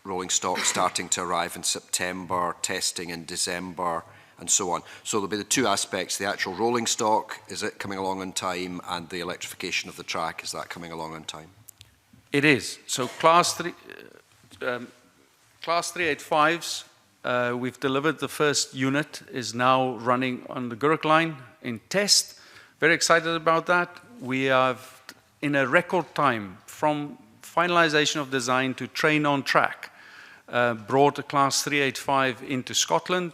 rolling stock starting to arrive in September, testing in December, and so on. So there'll be the two aspects: the actual rolling stock, is it coming along on time, and the electrification of the track, is that coming along on time? It is. So class 385s we've delivered the first unit, is now running on the Guruk line in test. Very excited about that. We have, in a record time, from finalization of design to train on track, brought a Class 385 into Scotland.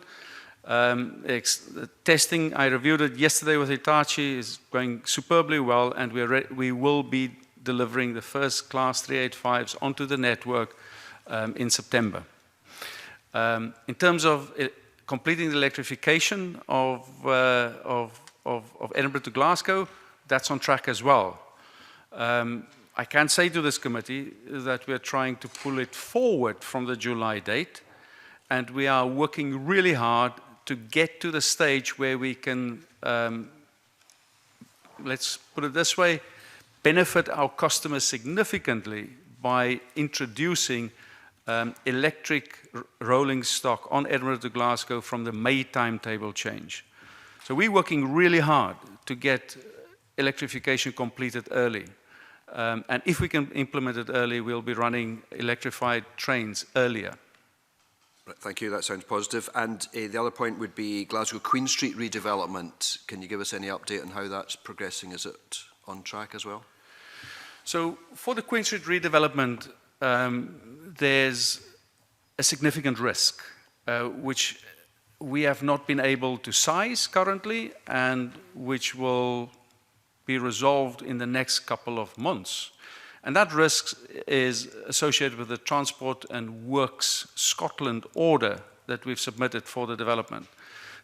The testing, I reviewed it yesterday with Hitachi, is going superbly well, and we will be delivering the first Class 385s onto the network in September. In terms of completing the electrification of Edinburgh to Glasgow, that's on track as well. I can say to this committee that we're trying to pull it forward from the July date, and we are working really hard to get to the stage where we can, let's put it this way, benefit our customers significantly by introducing electric rolling stock on Edinburgh to Glasgow from the May timetable change. So we're working really hard to get electrification completed early. And if we can implement it early, we'll be running electrified trains earlier. Thank you, that sounds positive. And the other point would be Glasgow Queen Street redevelopment. Can you give us any update on how that's progressing? Is it on track as well? So for the Queen Street redevelopment, there's a significant risk, which we have not been able to size currently, and which will be resolved in the next couple of months. And that risk is associated with the Transport and Works Scotland order that we've submitted for the development.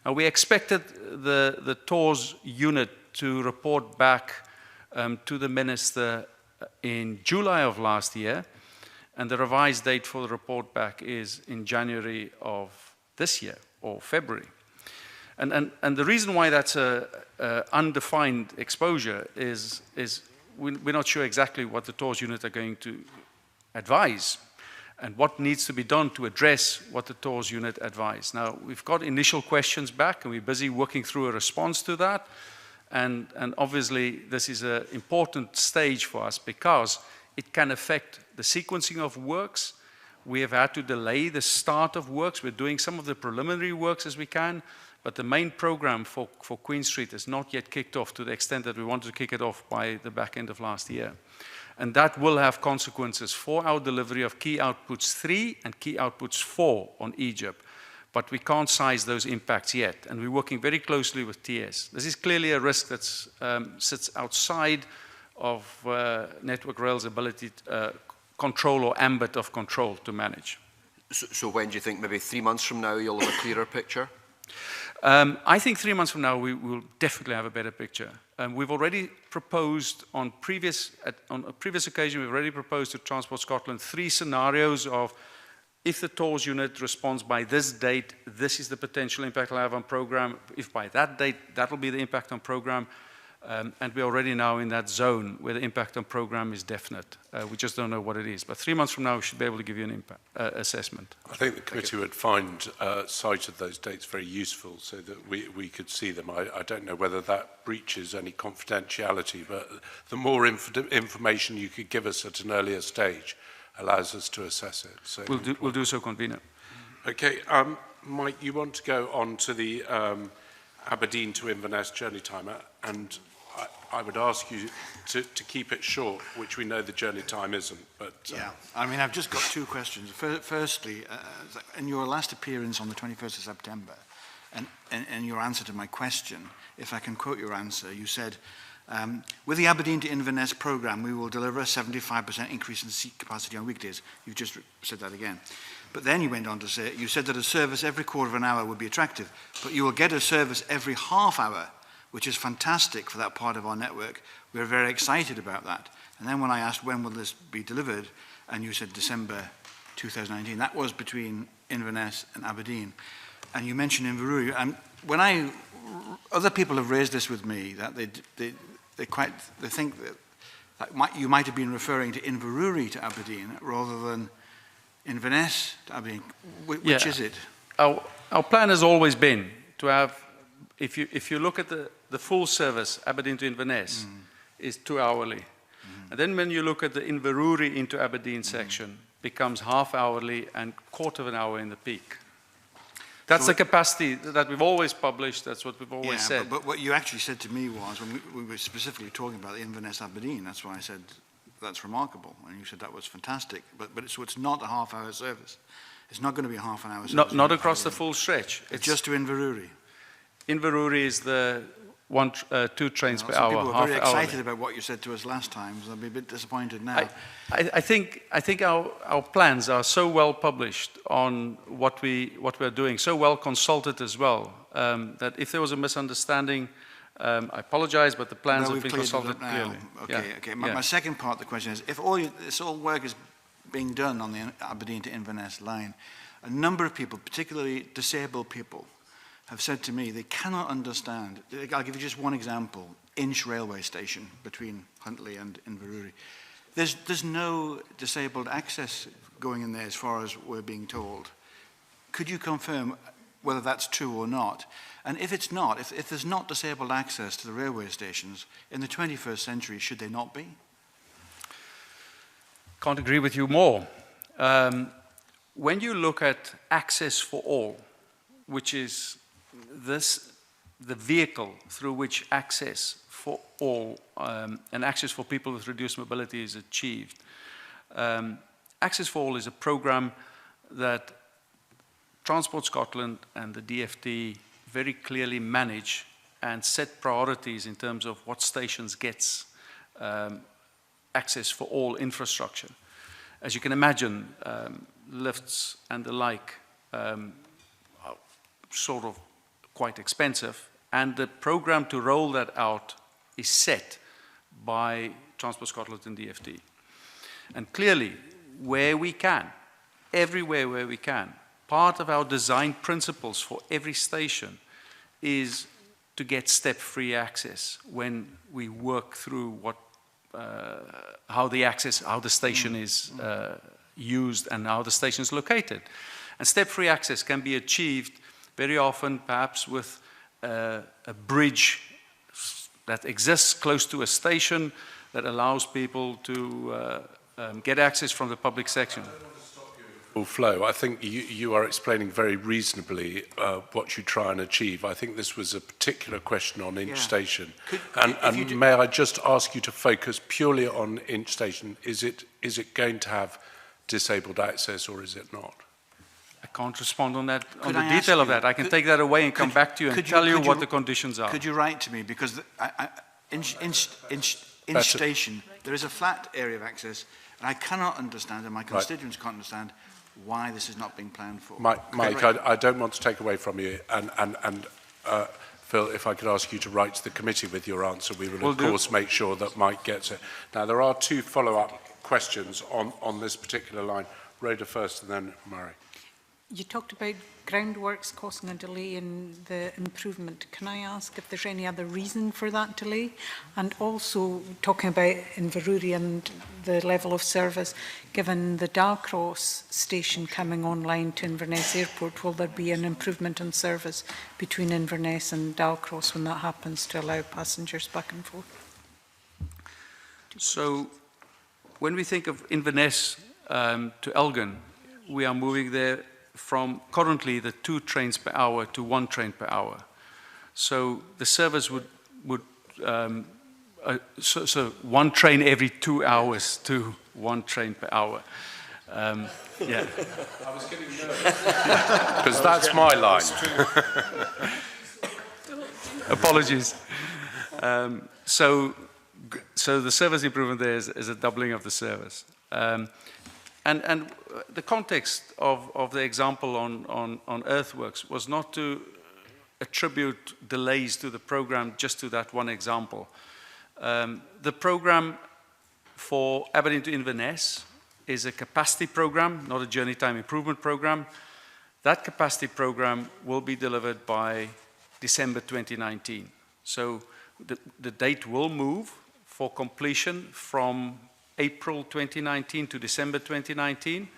Now, we expected the TORS unit to report back to the Minister in July of last year, and the revised date for the report back is in January of this year, or February. And the reason why that's a undefined exposure is we're not sure exactly what the TORS unit are going to advise and what needs to be done to address what the TORS unit advised. Now, we've got initial questions back, and we're busy working through a response to that. And obviously, this is an important stage for us because it can affect the sequencing of works. We have had to delay the start of works. We're doing some of the preliminary works as we can, but the main program for Queen Street is not yet kicked off to the extent that we wanted to kick it off by the back end of last year. And that will have consequences for our delivery of key outputs 3 and key outputs 4 on Egypt. But we can't size those impacts yet, and we're working very closely with TS. This is clearly a risk that sits outside of Network Rail's ability to control or ambit of control to manage. So when do you think, maybe 3 months from now, you'll have a clearer picture? I think 3 months from now, we will definitely have a better picture. We've already proposed on a previous occasion, we've already proposed to Transport Scotland 3 scenarios of if the TORS unit responds by this date, this is the potential impact it'll have on program. If by that date, that will be the impact on program. And we're already now in that zone where the impact on program is definite. We just don't know what it is. But 3 months from now, we should be able to give you an impact assessment. I think the committee would find sight of those dates very useful so that we could see them. I don't know whether that breaches any confidentiality, but the more information you could give us at an earlier stage allows us to assess it. So we'll do so, convener. Okay, Mike, you want to go on to the Aberdeen to Inverness journey timer, and I would ask you to keep it short, which we know the journey time isn't. But yeah, I mean, I've just got 2 questions. Firstly, in your last appearance on the 21st of September, and your answer to my question, if I can quote your answer, you said, with the Aberdeen to Inverness programme, we will deliver a 75% increase in seat capacity on weekdays. You've just said that again. But then you went on to say, you said that a service every quarter of an hour would be attractive, but you will get a service every half hour, which is fantastic for that part of our network. We're very excited about that. And then when I asked when will this be delivered, and you said December 2019, that was between Inverness and Aberdeen. And you mentioned Inverurie. And when other people have raised this with me, that they think that you might have been referring to Inverurie to Aberdeen rather than Inverness to Aberdeen. Which is it? Our plan has always been to have, if you look at the full service, Aberdeen to Inverness, is 2 hourly. And then when you look at the Inverurie into Aberdeen section, becomes half hourly and quarter of an hour in the peak. That's the capacity that we've always published. That's what we've always Yeah, said. but what you actually said to me was, when we were specifically talking about the Inverness Aberdeen, that's why I said that's remarkable. And you said that was fantastic. So it's not a half-hour service. It's not going to be a half an hour service. Not across the full stretch. It's just to Inverurie. Inverurie is the 2 trains per hour. People were very excited about what you said to us last time, so I'll be a bit disappointed now. I think our plans are so well published on what we're doing, so well consulted as well, that if there was a misunderstanding, I apologize, but the plans have been consulted clearly. Okay. My second part of the question is, if this all work is being done on the Aberdeen to Inverness line, a number of people, particularly disabled people, have said to me they cannot understand. I'll give you just one example. Inch railway station between Huntly and Inverurie. There's no disabled access going in there as far as we're being told. Could you confirm whether that's true or not? And if it's not, if there's not disabled access to the railway stations, in the 21st century, should they not be? Can't agree with you more. When you look at access for all, which is the vehicle through which access for all and access for people with reduced mobility is achieved. Access for All is a program that Transport Scotland and the DfT very clearly manage and set priorities in terms of what stations gets access for all infrastructure. As you can imagine, lifts and the like are sort of quite expensive, and the program to roll that out is set by Transport Scotland and DfT. And clearly, where we can, everywhere where we can, part of our design principles for every station is to get step-free access when we work through how the station is used and how the station is located. And step-free access can be achieved very often perhaps with a bridge that exists close to a station that allows people to get access from the public section. Flow. I think you are explaining very reasonably what you try and achieve. I think this was a particular question on Inch Station. And may I just ask you to focus purely on Inch Station? Is it going to have disabled access or is it not? I can't respond on that, on the detail of that. I can take that away and come back to you and tell you what the conditions are. Could you write to me? Because Inch Station, there is a flat area of access, and I cannot understand, and my constituents can't understand, why this is not being planned for. Mike, I don't want to take away from you, and Phil, if I could ask you to write to the committee with your answer, we will of course make sure that Mike gets it. Now, there are 2 follow-up questions on this particular line. Rhoda first and then Murray. You talked about groundworks causing a delay in the improvement. Can I ask if there's any other reason for that delay? And also talking about Inverurie and the level of service, given the Dalcross station coming online to Inverness Airport, will there be an improvement in service between Inverness and Dalcross when that happens to allow passengers back and forth? So when we think of Inverness to Elgin, we are moving there from currently the 2 trains per hour to 1 train per hour. So the service would so 1 train every 2 hours to 1 train per hour. Yeah. I was getting nervous because that's my line. Apologies. So the service improvement there is a doubling of the service. And the context of the example on earthworks was not to attribute delays to the program just to that one example. The program for Aberdeen to Inverness is a capacity program, not a journey time improvement program. That capacity program will be delivered by December 2019. So the date will move for completion from April 2019 to December 2019.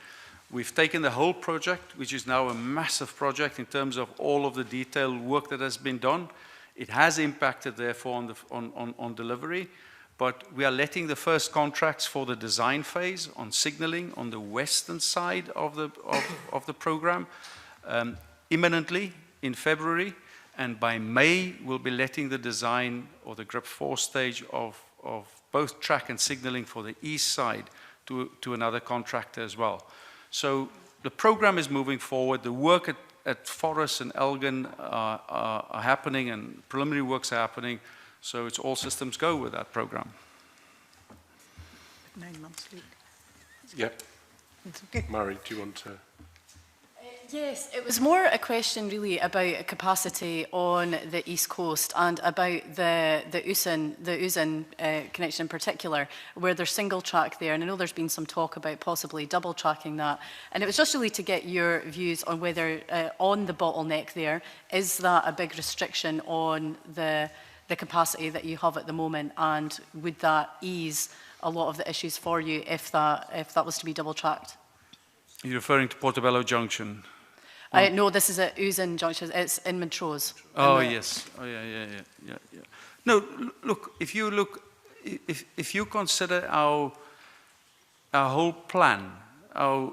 We've taken the whole project, which is now a massive project in terms of all of the detailed work that has been done. It has impacted, therefore, on delivery, but we are letting the first contracts for the design phase on signalling on the western side of the program. imminently in February, and by May we'll be letting the design or the GRIP 4 stage of both track and signalling for the east side to another contractor as well. So the program is moving forward. The work at Forres and Elgin are happening, and preliminary works are happening. So it's all systems go with that program. 9 months late. Yep. It's okay. Murray, do you want to? Yes, it was more a question really about capacity on the East Coast and about the Usan connection in particular, where there's single track there, and I know there's been some talk about possibly double tracking that. And it was just really to get your views on whether on the bottleneck there, is that a big restriction on the capacity that you have at the moment, and would that ease a lot of the issues for you if that was to be double tracked? You're referring to Portobello Junction? No, this is at Usan Junction. It's in Montrose. Oh, yes. Oh, yeah. No, look, if you consider our whole plan, our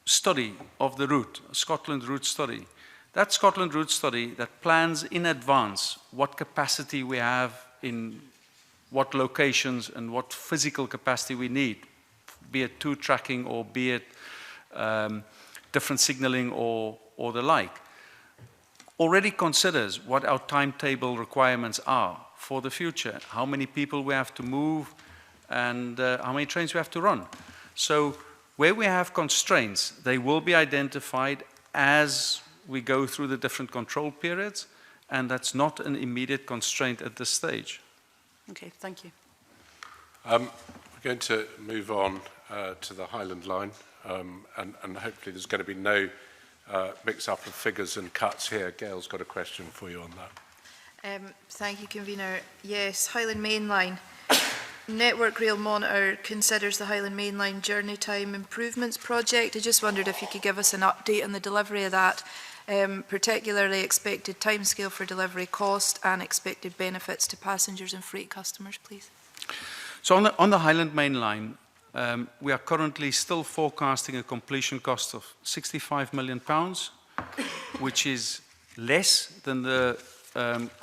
study of the route, Scotland route study, that Scotland route study that plans in advance what capacity we have in what locations and what physical capacity we need, be it two tracking or be it different signaling or the like, already considers what our timetable requirements are for the future, how many people we have to move, and how many trains we have to run. So where we have constraints, they will be identified as we go through the different control periods, and that's not an immediate constraint at this stage. Okay, thank you. We're going to move on to the Highland Line. And hopefully there's going to be no mix-up of figures and cuts here. Gail's got a question for you on that. Thank you, Convener. Yes, Highland Main Line. Network Rail Monitor considers the Highland Main Line journey time improvements project. I just wondered if you could give us an update on the delivery of that, particularly expected timescale for delivery, cost and expected benefits to passengers and freight customers, please. So on the Highland Main Line, we are currently still forecasting a completion cost of £65 million, which is less than the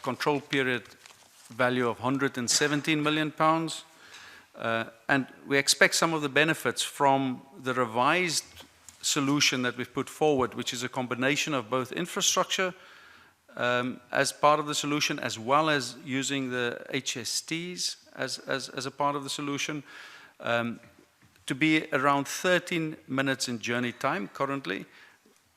control period value of £117 million. And we expect some of the benefits from the revised solution that we've put forward, which is a combination of both infrastructure as part of the solution, as well as using the HSTs as a part of the solution, to be around 13 minutes in journey time currently,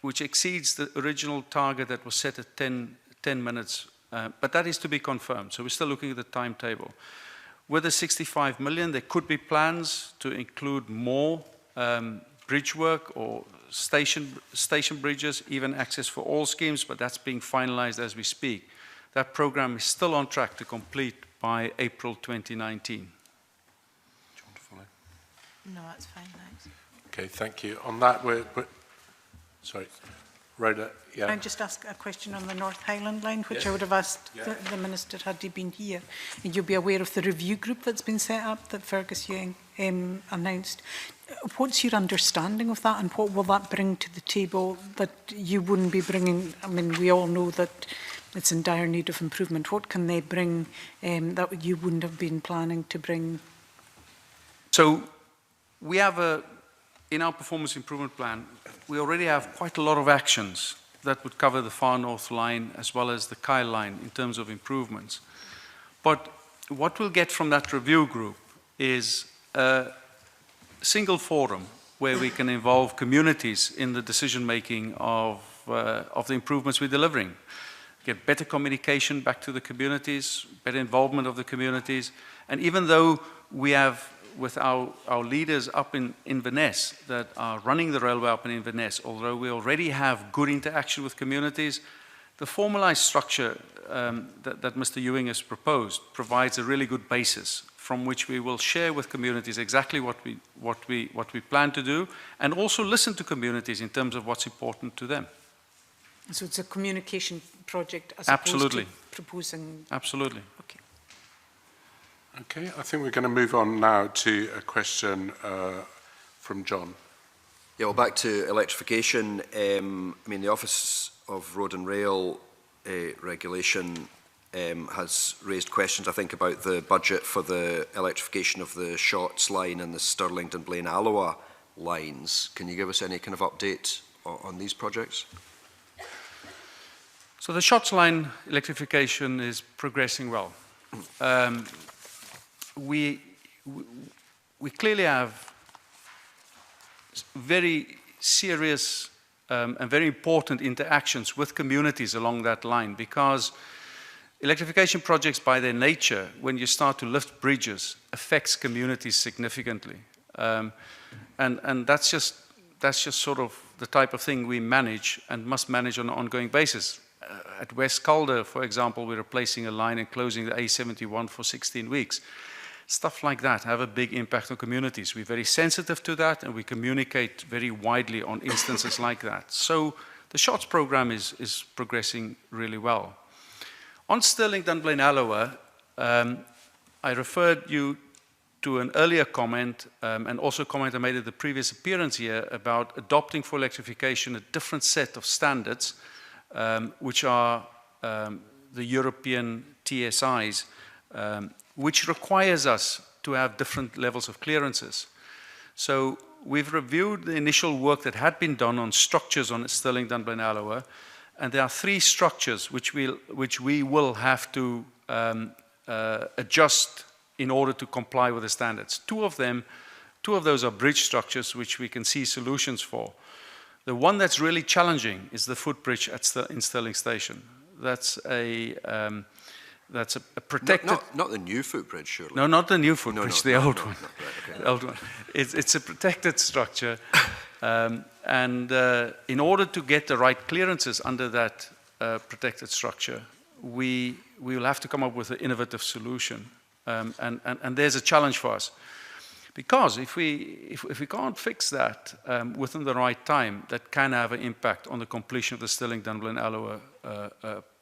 which exceeds the original target that was set at 10 minutes. But that is to be confirmed. So we're still looking at the timetable. With the 65 million, there could be plans to include more bridge work or station bridges, even access for all schemes, but that's being finalized as we speak. That program is still on track to complete by April 2019. No, that's fine, thanks. Okay, thank you. On that, sorry, Rhoda, yeah. Can I just ask a question on the North Highland Line, which I would have asked the Minister had he been here? And you'll be aware of the review group that's been set up that Fergus Ewing announced. What's your understanding of that, and what will that bring to the table that you wouldn't be bringing? I mean, we all know that it's in dire need of improvement. What can they bring that you wouldn't have been planning to bring? So we have in our performance improvement plan, we already have quite a lot of actions that would cover the Far North Line as well as the Kyle Line in terms of improvements. But what we'll get from that review group is a single forum where we can involve communities in the decision-making of the improvements we're delivering. Get better communication back to the communities, better involvement of the communities. And even though we have, with our leaders up in Inverness that are running the railway up in Inverness, although we already have good interaction with communities, the formalized structure that Mr. Ewing has proposed provides a really good basis from which we will share with communities exactly what we plan to do, and also listen to communities in terms of what's important to them. So it's a communication project as Absolutely. opposed to proposing. Absolutely. Okay. Okay, I think we're going to move on now to a question from John. Yeah, well, back to electrification. I mean, the Office of Road and Rail regulation has raised questions, I think, about the budget for the electrification of the Shotts line and the Stirlington Blaine Alloa lines. Can you give us any kind of update on these projects? So the Shotts line electrification is progressing well. We clearly have very serious and very important interactions with communities along that line, because electrification projects by their nature, when you start to lift bridges, affects communities significantly. And that's just sort of the type of thing we manage and must manage on an ongoing basis. At West Calder, for example, we're replacing a line and closing the A71 for 16 weeks. Stuff like that have a big impact on communities. We're very sensitive to that, and we communicate very widely on instances like that. So the Shotts program is progressing really well. On Stirlington Blaine Alloa, I referred you to an earlier comment and also a comment I made at the previous appearance here about adopting for electrification a different set of standards, which are the European TSIs, which requires us to have different levels of clearances. So we've reviewed the initial work that had been done on structures on Stirlington Blaine Alloa, and there are 3 structures which we will have to adjust in order to comply with the standards. Two of those are bridge structures which we can see solutions for. The one that's really challenging is the footbridge in Stirling Station. That's a protected... Not the new footbridge, surely? No, not the new footbridge, the old one. Right, okay. The old one. It's a protected structure, and in order to get the right clearances under that protected structure, we will have to come up with an innovative solution, and there's a challenge for us. Because if we can't fix that within the right time, that can have an impact on the completion of the Stirlington Blaine Alloa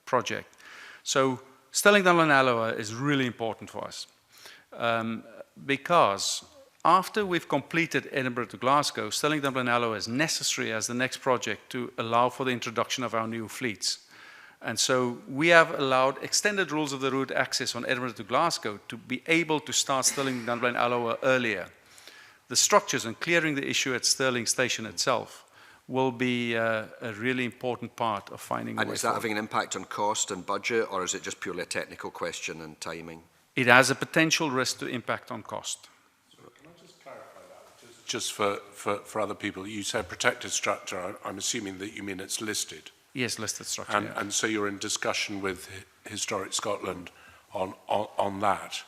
project. So Stirlington Blaine Alloa is really important for us, because after we've completed Edinburgh to Glasgow, Stirlington Blaine Alloa is necessary as the next project to allow for the introduction of our new fleets. And so we have allowed extended rules of the route access on Edinburgh to Glasgow to be able to start Stirlington Blaine Alloa earlier. The structures and clearing the issue at Stirling Station itself will be a really important part of finding a way forward. And is that having an impact on cost and budget, or is it just purely a technical question and timing? It has a potential risk to impact on cost. So can I just clarify that? Just for other people, you say protected structure. I'm assuming that you mean it's listed. Yes, listed structure. And, yeah. and so you're in discussion with Historic Scotland on that?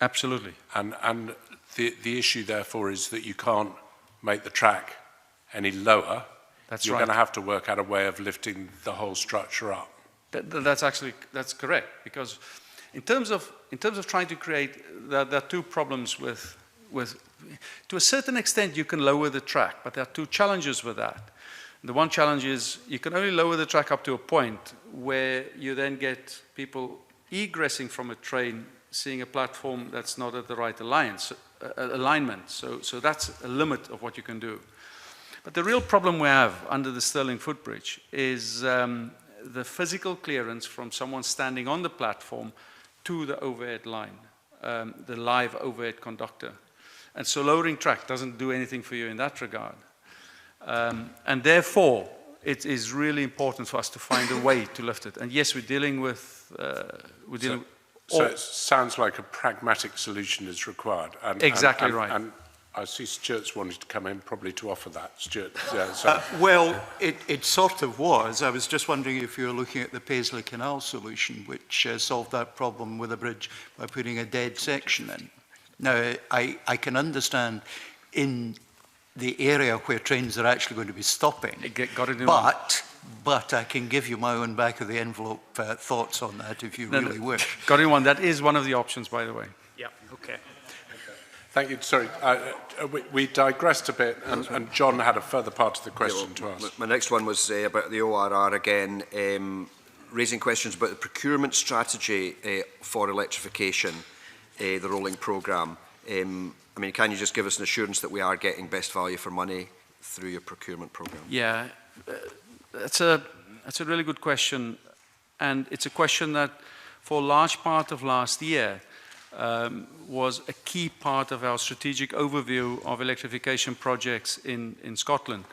Absolutely. And the issue, therefore, is that you can't make the track any lower. That's You're right. going to have to work out a way of lifting the whole structure up. That's correct, because in terms of trying to create, there are 2 problems with, to a certain extent you can lower the track, but there are 2 challenges with that. The one challenge is you can only lower the track up to a point where you then get people egressing from a train seeing a platform that's not at the right alignment. So that's a limit of what you can do. But the real problem we have under the Stirling footbridge is the physical clearance from someone standing on the platform to the overhead line, the live overhead conductor. And so lowering track doesn't do anything for you in that regard. And therefore, it is really important for us to find a way to lift it. And yes, we're dealing with... So it sounds like a pragmatic solution is required. Exactly right. And I see Stuart's wanted to come in probably to offer that. Stuart, well, it sort of was. I was just wondering if you were looking at the Paisley Canal solution, which solved that problem with a bridge by putting a dead section in. Now, I can understand in the area where trains are actually going to be stopping, but I can give you my own back of the envelope thoughts on that if you really wish. Got in one. That is one of the options, by the way. Yeah, okay. Thank you. Sorry, we digressed a bit, and John had a further part of the question to ask. My next one was about the ORR again, raising questions about the procurement strategy for electrification, the rolling programme. I mean, can you just give us an assurance that we are getting best value for money through your procurement programme? Yeah, it's a That's a really good question, and it's a question that for a large part of last year was a key part of our strategic overview of electrification projects in Scotland.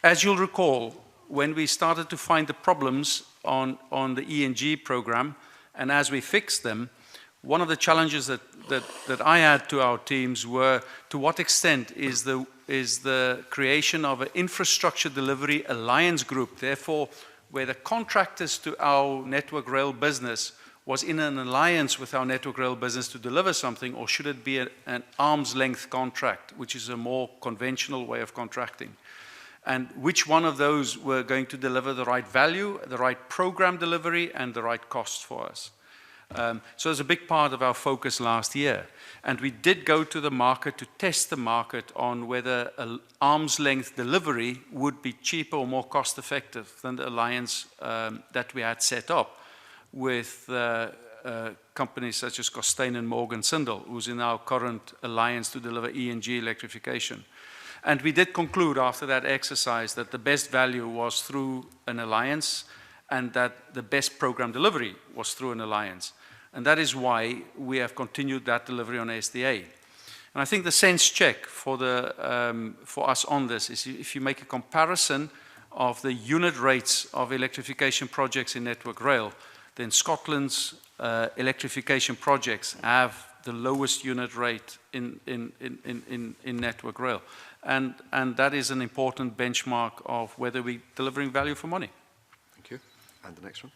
As you'll recall, when we started to find the problems on the E&G program, and as we fixed them, one of the challenges that I had to our teams were to what extent is the creation of an infrastructure delivery alliance group, therefore where the contractors to our Network Rail business was in an alliance with our Network Rail business to deliver something, or should it be an arm's length contract, which is a more conventional way of contracting? And which one of those were going to deliver the right value, the right program delivery, and the right cost for us? So it's a big part of our focus last year. And we did go to the market to test the market on whether an arm's length delivery would be cheaper or more cost effective than the alliance that we had set up with companies such as Costain and Morgan Sindall, who's in our current alliance to deliver E&G electrification. And we did conclude after that exercise that the best value was through an alliance and that the best program delivery was through an alliance. And that is why we have continued that delivery on SDA. And I think the sense check for us on this is if you make a comparison of the unit rates of electrification projects in Network Rail, then Scotland's electrification projects have the lowest unit rate in Network Rail. And that is an important benchmark of whether we're delivering value for money. Thank you. And the next one?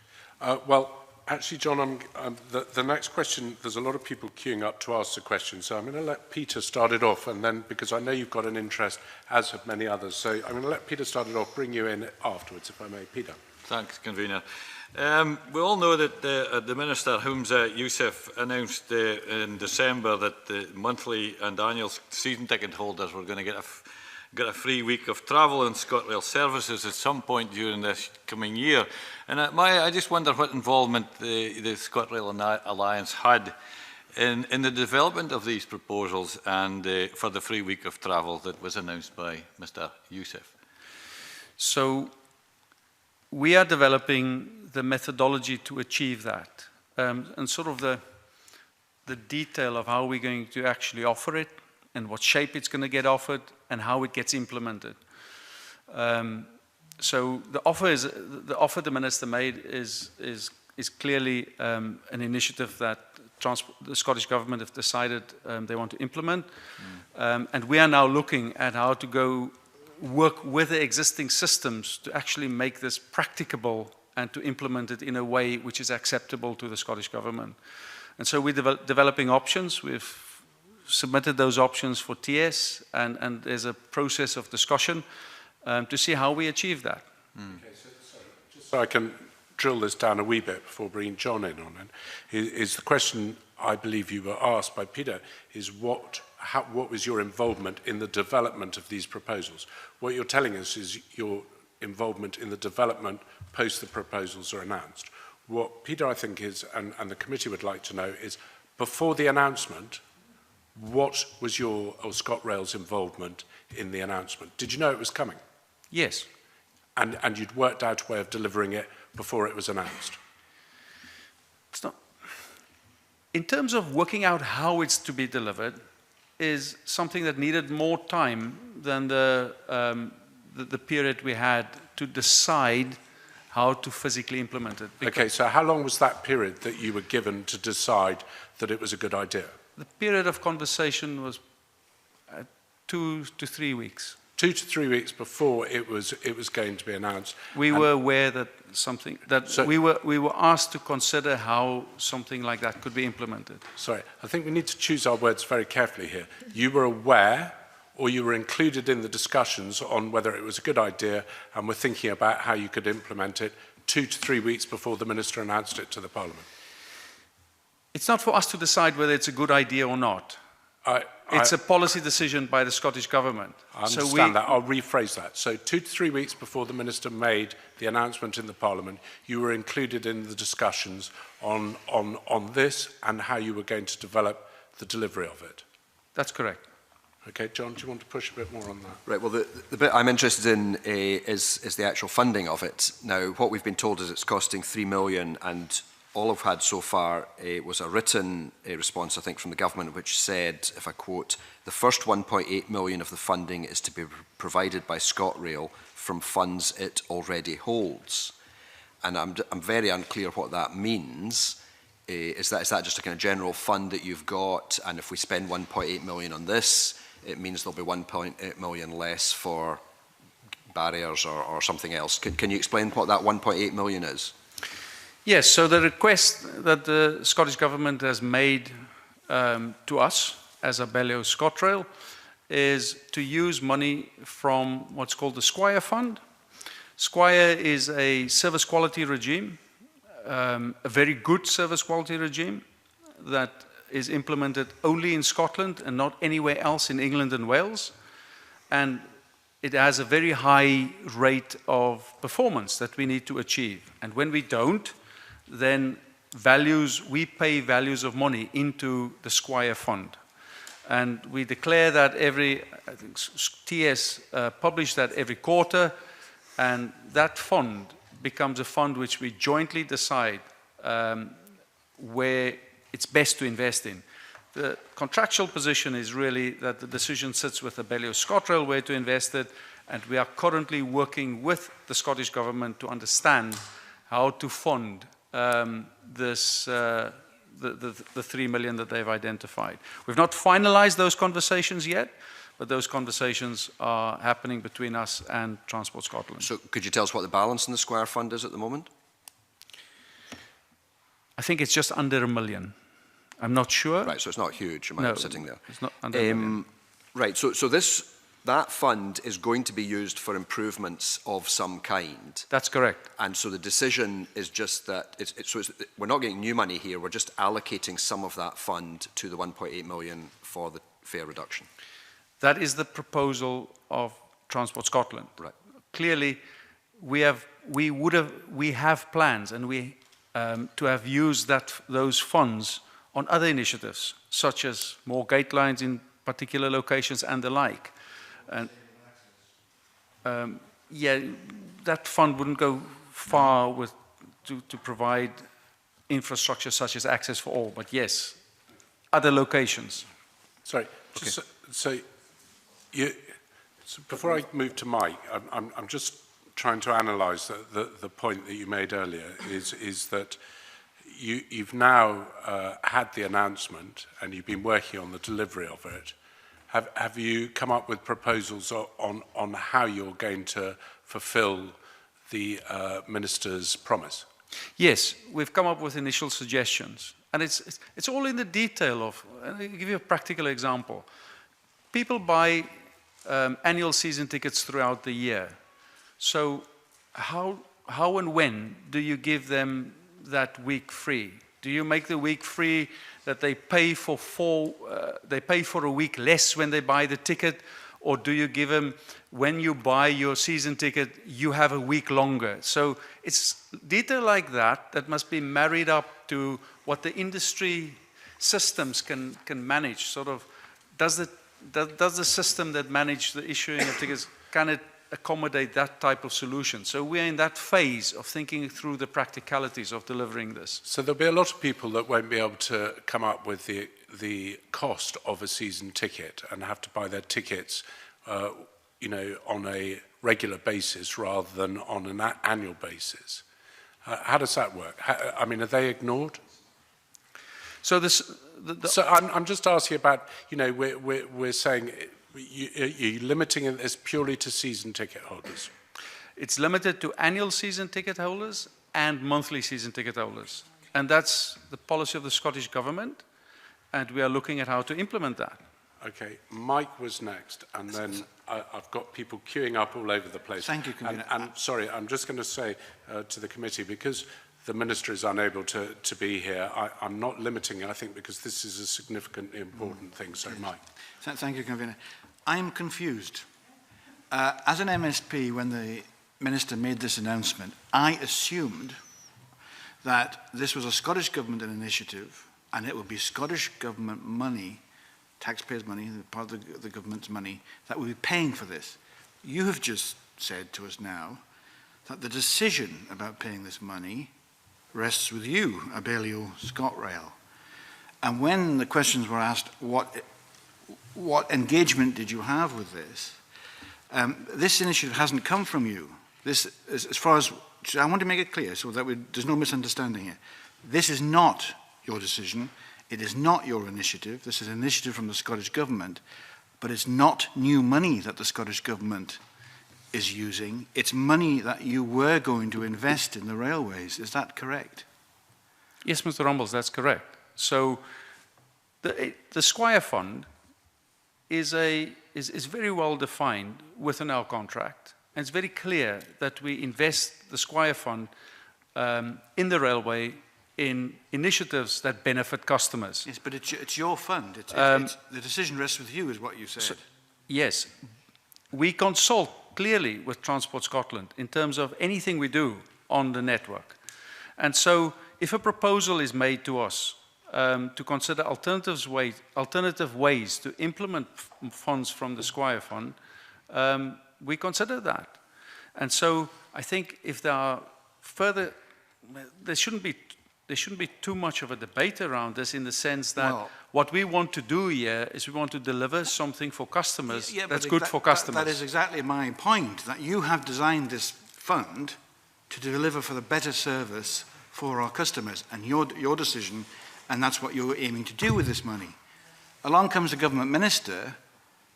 Well, actually, John, the next question, there's a lot of people queuing up to ask the question, so I'm going to let Peter start it off, and then, because I know you've got an interest, as have many others, so I'm going to let Peter start it off, bring you in afterwards, if I may. Peter. Thanks, Convener. We all know that the Minister, Humza Yousaf, announced in December that the monthly and annual season ticket holders were going to get a free week of travel in ScotRail services at some point during this coming year. And I just wonder what involvement the ScotRail Alliance had in the development of these proposals and for the free week of travel that was announced by Mr. Yousaf. So we are developing the methodology to achieve that, and sort of the detail of how we're going to actually offer it and what shape it's going to get offered and how it gets implemented. So the offer the Minister made is clearly an initiative that the Scottish Government have decided they want to implement, and we are now looking at how to go work with the existing systems to actually make this practicable and to implement it in a way which is acceptable to the Scottish Government. And so we're developing options. We've submitted those options for TS, and there's a process of discussion to see how we achieve that. Okay, so just so I can drill this down a wee bit before bringing John in on it, is the question I believe you were asked by Peter, is what was your involvement in the development of these proposals? What you're telling us is your involvement in the development post the proposals are announced. What Peter, I think, is, and the committee would like to know, is before the announcement, what was your or ScotRail's involvement in the announcement? Did you know it was coming? Yes. And you'd worked out a way of delivering it before it was announced? It's not. In terms of working out how it's to be delivered, is something that needed more time than the period we had to decide how to physically implement it. Okay, so how long was that period that you were given to decide that it was a good idea? The period of conversation was 2 to 3 weeks. 2 to 3 weeks before it was going to be announced. We were aware that we were asked to consider how something like that could be implemented. Sorry, I think we need to choose our words very carefully here. You were aware, or you were included in the discussions on whether it was a good idea and were thinking about how you could implement it 2 to 3 weeks before the Minister announced it to the Parliament? It's not for us to decide whether it's a good idea or not. It's a policy decision by the Scottish Government. I understand that. I'll rephrase that. So 2 to 3 weeks before the Minister made the announcement in the Parliament, you were included in the discussions on this and how you were going to develop the delivery of it. That's correct. Okay, John, do you want to push a bit more on that? Right, well, the bit I'm interested in is the actual funding of it. Now, what we've been told is it's costing $3 million, and all I've had so far was a written response, I think, from the government, which said, if I quote, the first 1.8 million of the funding is to be provided by ScotRail from funds it already holds. And I'm very unclear what that means. Is that just a kind of general fund that you've got, and if we spend 1.8 million on this, it means there'll be 1.8 million less for barriers or something else? Can you explain what that 1.8 million is? Yes, so the request that the Scottish Government has made to us as Abellio ScotRail is to use money from what's called the Squire Fund. Squire is a service quality regime, a very good service quality regime that is implemented only in Scotland and not anywhere else in England and Wales. And it has a very high rate of performance that we need to achieve. And when we don't, then we pay values of money into the Squire Fund. And we declare that I think TS publish that every quarter, and that fund becomes a fund which we jointly decide where it's best to invest in. The contractual position is really that the decision sits with Abellio ScotRail where to invest it, and we are currently working with the Scottish Government to understand how to fund the 3 million that they've identified. We've not finalized those conversations yet, but those conversations are happening between us and Transport Scotland. So could you tell us what the balance in the Squire Fund is at the moment? I think it's just under $1 million. I'm not sure. Right, so it's not a huge amount sitting there. It's not under $1 million. Right, so that fund is going to be used for improvements of some kind. That's correct. And so the decision is just that we're not getting new money here, we're just allocating some of that fund to the 1.8 million for the fare reduction. That is the proposal of Transport Scotland. Right. Clearly, we have plans, and we to have used those funds on other initiatives, such as more gate lines in particular locations and the like. And yeah, that fund wouldn't go far to provide infrastructure such as access for all, but yes, other locations. Sorry, Okay. so before I move to Mike, I'm just trying to analyse the point that you made earlier, is that you've now had the announcement and you've been working on the delivery of it. Have you come up with proposals on how you're going to fulfil the Minister's promise? Yes, we've come up with initial suggestions. And it's all in the detail of, I'll give you a practical example. People buy annual season tickets throughout the year. So how and when do you give them that week free? Do you make the week free that they pay for a week less when they buy the ticket? Or do you give them, when you buy your season ticket, you have a week longer? So it's detail like that must be married up to what the industry systems can manage. Sort of, does the system that manages the issuing of tickets, can it accommodate that type of solution? So we're in that phase of thinking through the practicalities of delivering this. So there'll be a lot of people that won't be able to come up with the cost of a season ticket and have to buy their tickets, on a regular basis rather than on an annual basis. How does that work? Are they ignored? So So I'm just asking about, we're saying you're limiting this purely to season ticket holders. It's limited to annual season ticket holders and monthly season ticket holders. And that's the policy of the Scottish Government, and we are looking at how to implement that. Okay, Mike was next, and then I've got people queuing up all over the place. Thank you, Convener. And sorry, I'm just going to say to the committee, because the Minister is unable to be here, I'm not limiting it, I think, because this is a significantly important thing. So, Mike. Thank you, Convener. I'm confused. As an MSP, when the Minister made this announcement, I assumed that this was a Scottish Government initiative and it would be Scottish Government money taxpayers' money, part of the government's money, that will be paying for this. You have just said to us now that the decision about paying this money rests with you, Abellio ScotRail. And when the questions were asked, what engagement did you have with this? This initiative hasn't come from you. This is, as far as, I want to make it clear so that there's no misunderstanding here. This is not your decision. It is not your initiative. This is an initiative from the Scottish Government, but it's not new money that the Scottish Government is using. It's money that you were going to invest in the railways. Is that correct? Yes, Mr. Rumbles, that's correct. So the Squire Fund is very well defined within our contract. And it's very clear that we invest the Squire Fund in the railway in initiatives that benefit customers. Yes, but it's your fund. The decision rests with you, is what you said. So, yes. We consult clearly with Transport Scotland in terms of anything we do on the network. And so if a proposal is made to us to consider alternative ways to implement funds from the Squire Fund, we consider that. And so I think if there are further, there shouldn't be too much of a debate around this, in the sense that what we want to do here is we want to deliver something for customers that's good for customers. That is exactly my point, that you have designed this fund to deliver for the better service for our customers, and your decision, and that's what you're aiming to do with this money. Along comes a government minister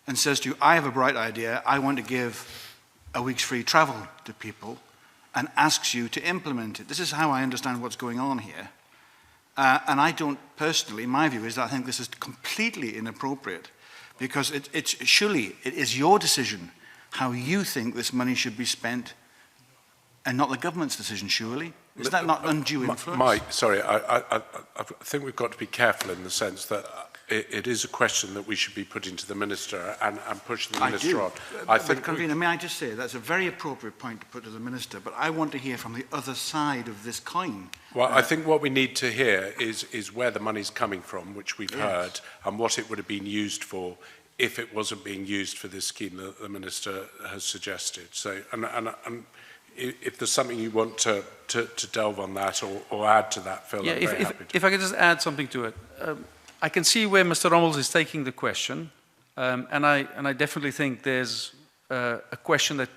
and says to you, I have a bright idea, I want to give a week's free travel to people, and asks you to implement it. This is how I understand what's going on here. And I don't personally, my view is that I think this is completely inappropriate, because surely it is your decision how you think this money should be spent, and not the government's decision, surely. Is that not undue influence? Mike, sorry, I think we've got to be careful in the sense that it is a question that we should be putting to the Minister and pushing the Minister on. But Convener, may I just say, that's a very appropriate point to put to the Minister, but I want to hear from the other side of this coin. Well, I think what we need to hear is where the money's coming from, which we've heard, and what it would have been used for if it wasn't being used for this scheme that the Minister has suggested. So, and if there's something you want to delve on that or add to that, Phil, I'm very happy to. If I could just add something to it. I can see where Mr. Rumbles is taking the question, and I definitely think there's a question that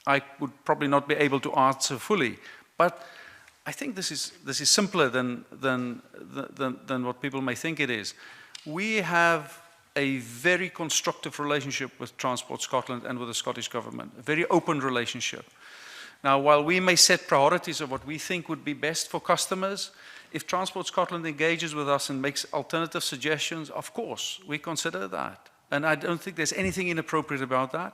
I would probably not be able to answer fully. But I think this is simpler than what people may think it is. We have a very constructive relationship with Transport Scotland and with the Scottish Government, a very open relationship. Now, while we may set priorities of what we think would be best for customers, if Transport Scotland engages with us and makes alternative suggestions, of course, we consider that. And I don't think there's anything inappropriate about that.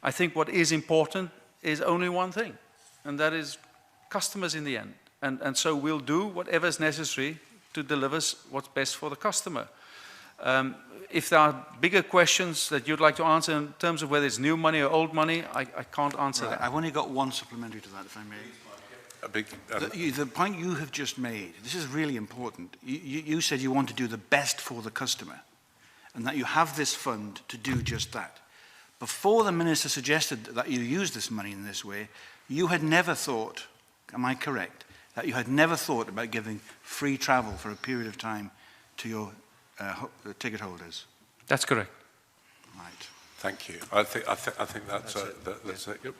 I think what is important is only one thing, and that is customers in the end. And so we'll do whatever is necessary to deliver what's best for the customer. If there are bigger questions that you'd like to answer in terms of whether it's new money or old money, I can't answer that. I've only got one supplementary to that, if I may. The point you have just made, this is really important. You said you want to do the best for the customer, and that you have this fund to do just that. Before the Minister suggested that you use this money in this way, you had never thought, am I correct, that you had never thought about giving free travel for a period of time to your ticket holders? That's correct. Right. Thank you. I think that's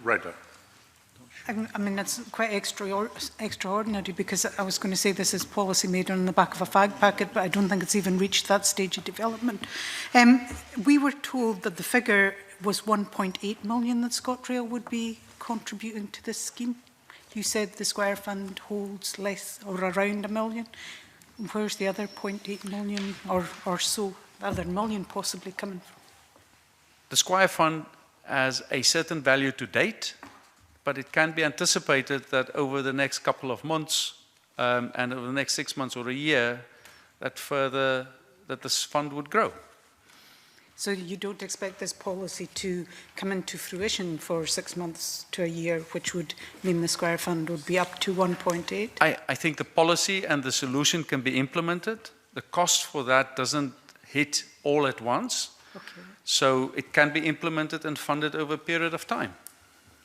Rhoda. I mean, that's quite extraordinary, because I was going to say this is policy made on the back of a fag packet, but I don't think it's even reached that stage of development. We were told that the figure was 1.8 million that ScotRail would be contributing to this scheme. You said the Squire Fund holds less or around $1 million. Where's the other 0.8 million or so, the other million possibly coming from? The Squire Fund has a certain value to date, but it can be anticipated that over the next couple of months and over the next 6 months or a year, that this fund would grow. So you don't expect this policy to come into fruition for 6 months to a year, which would mean the Squire Fund would be up to 1.8? I think the policy and the solution can be implemented. The cost for that doesn't hit all at once. Okay. So it can be implemented and funded over a period of time.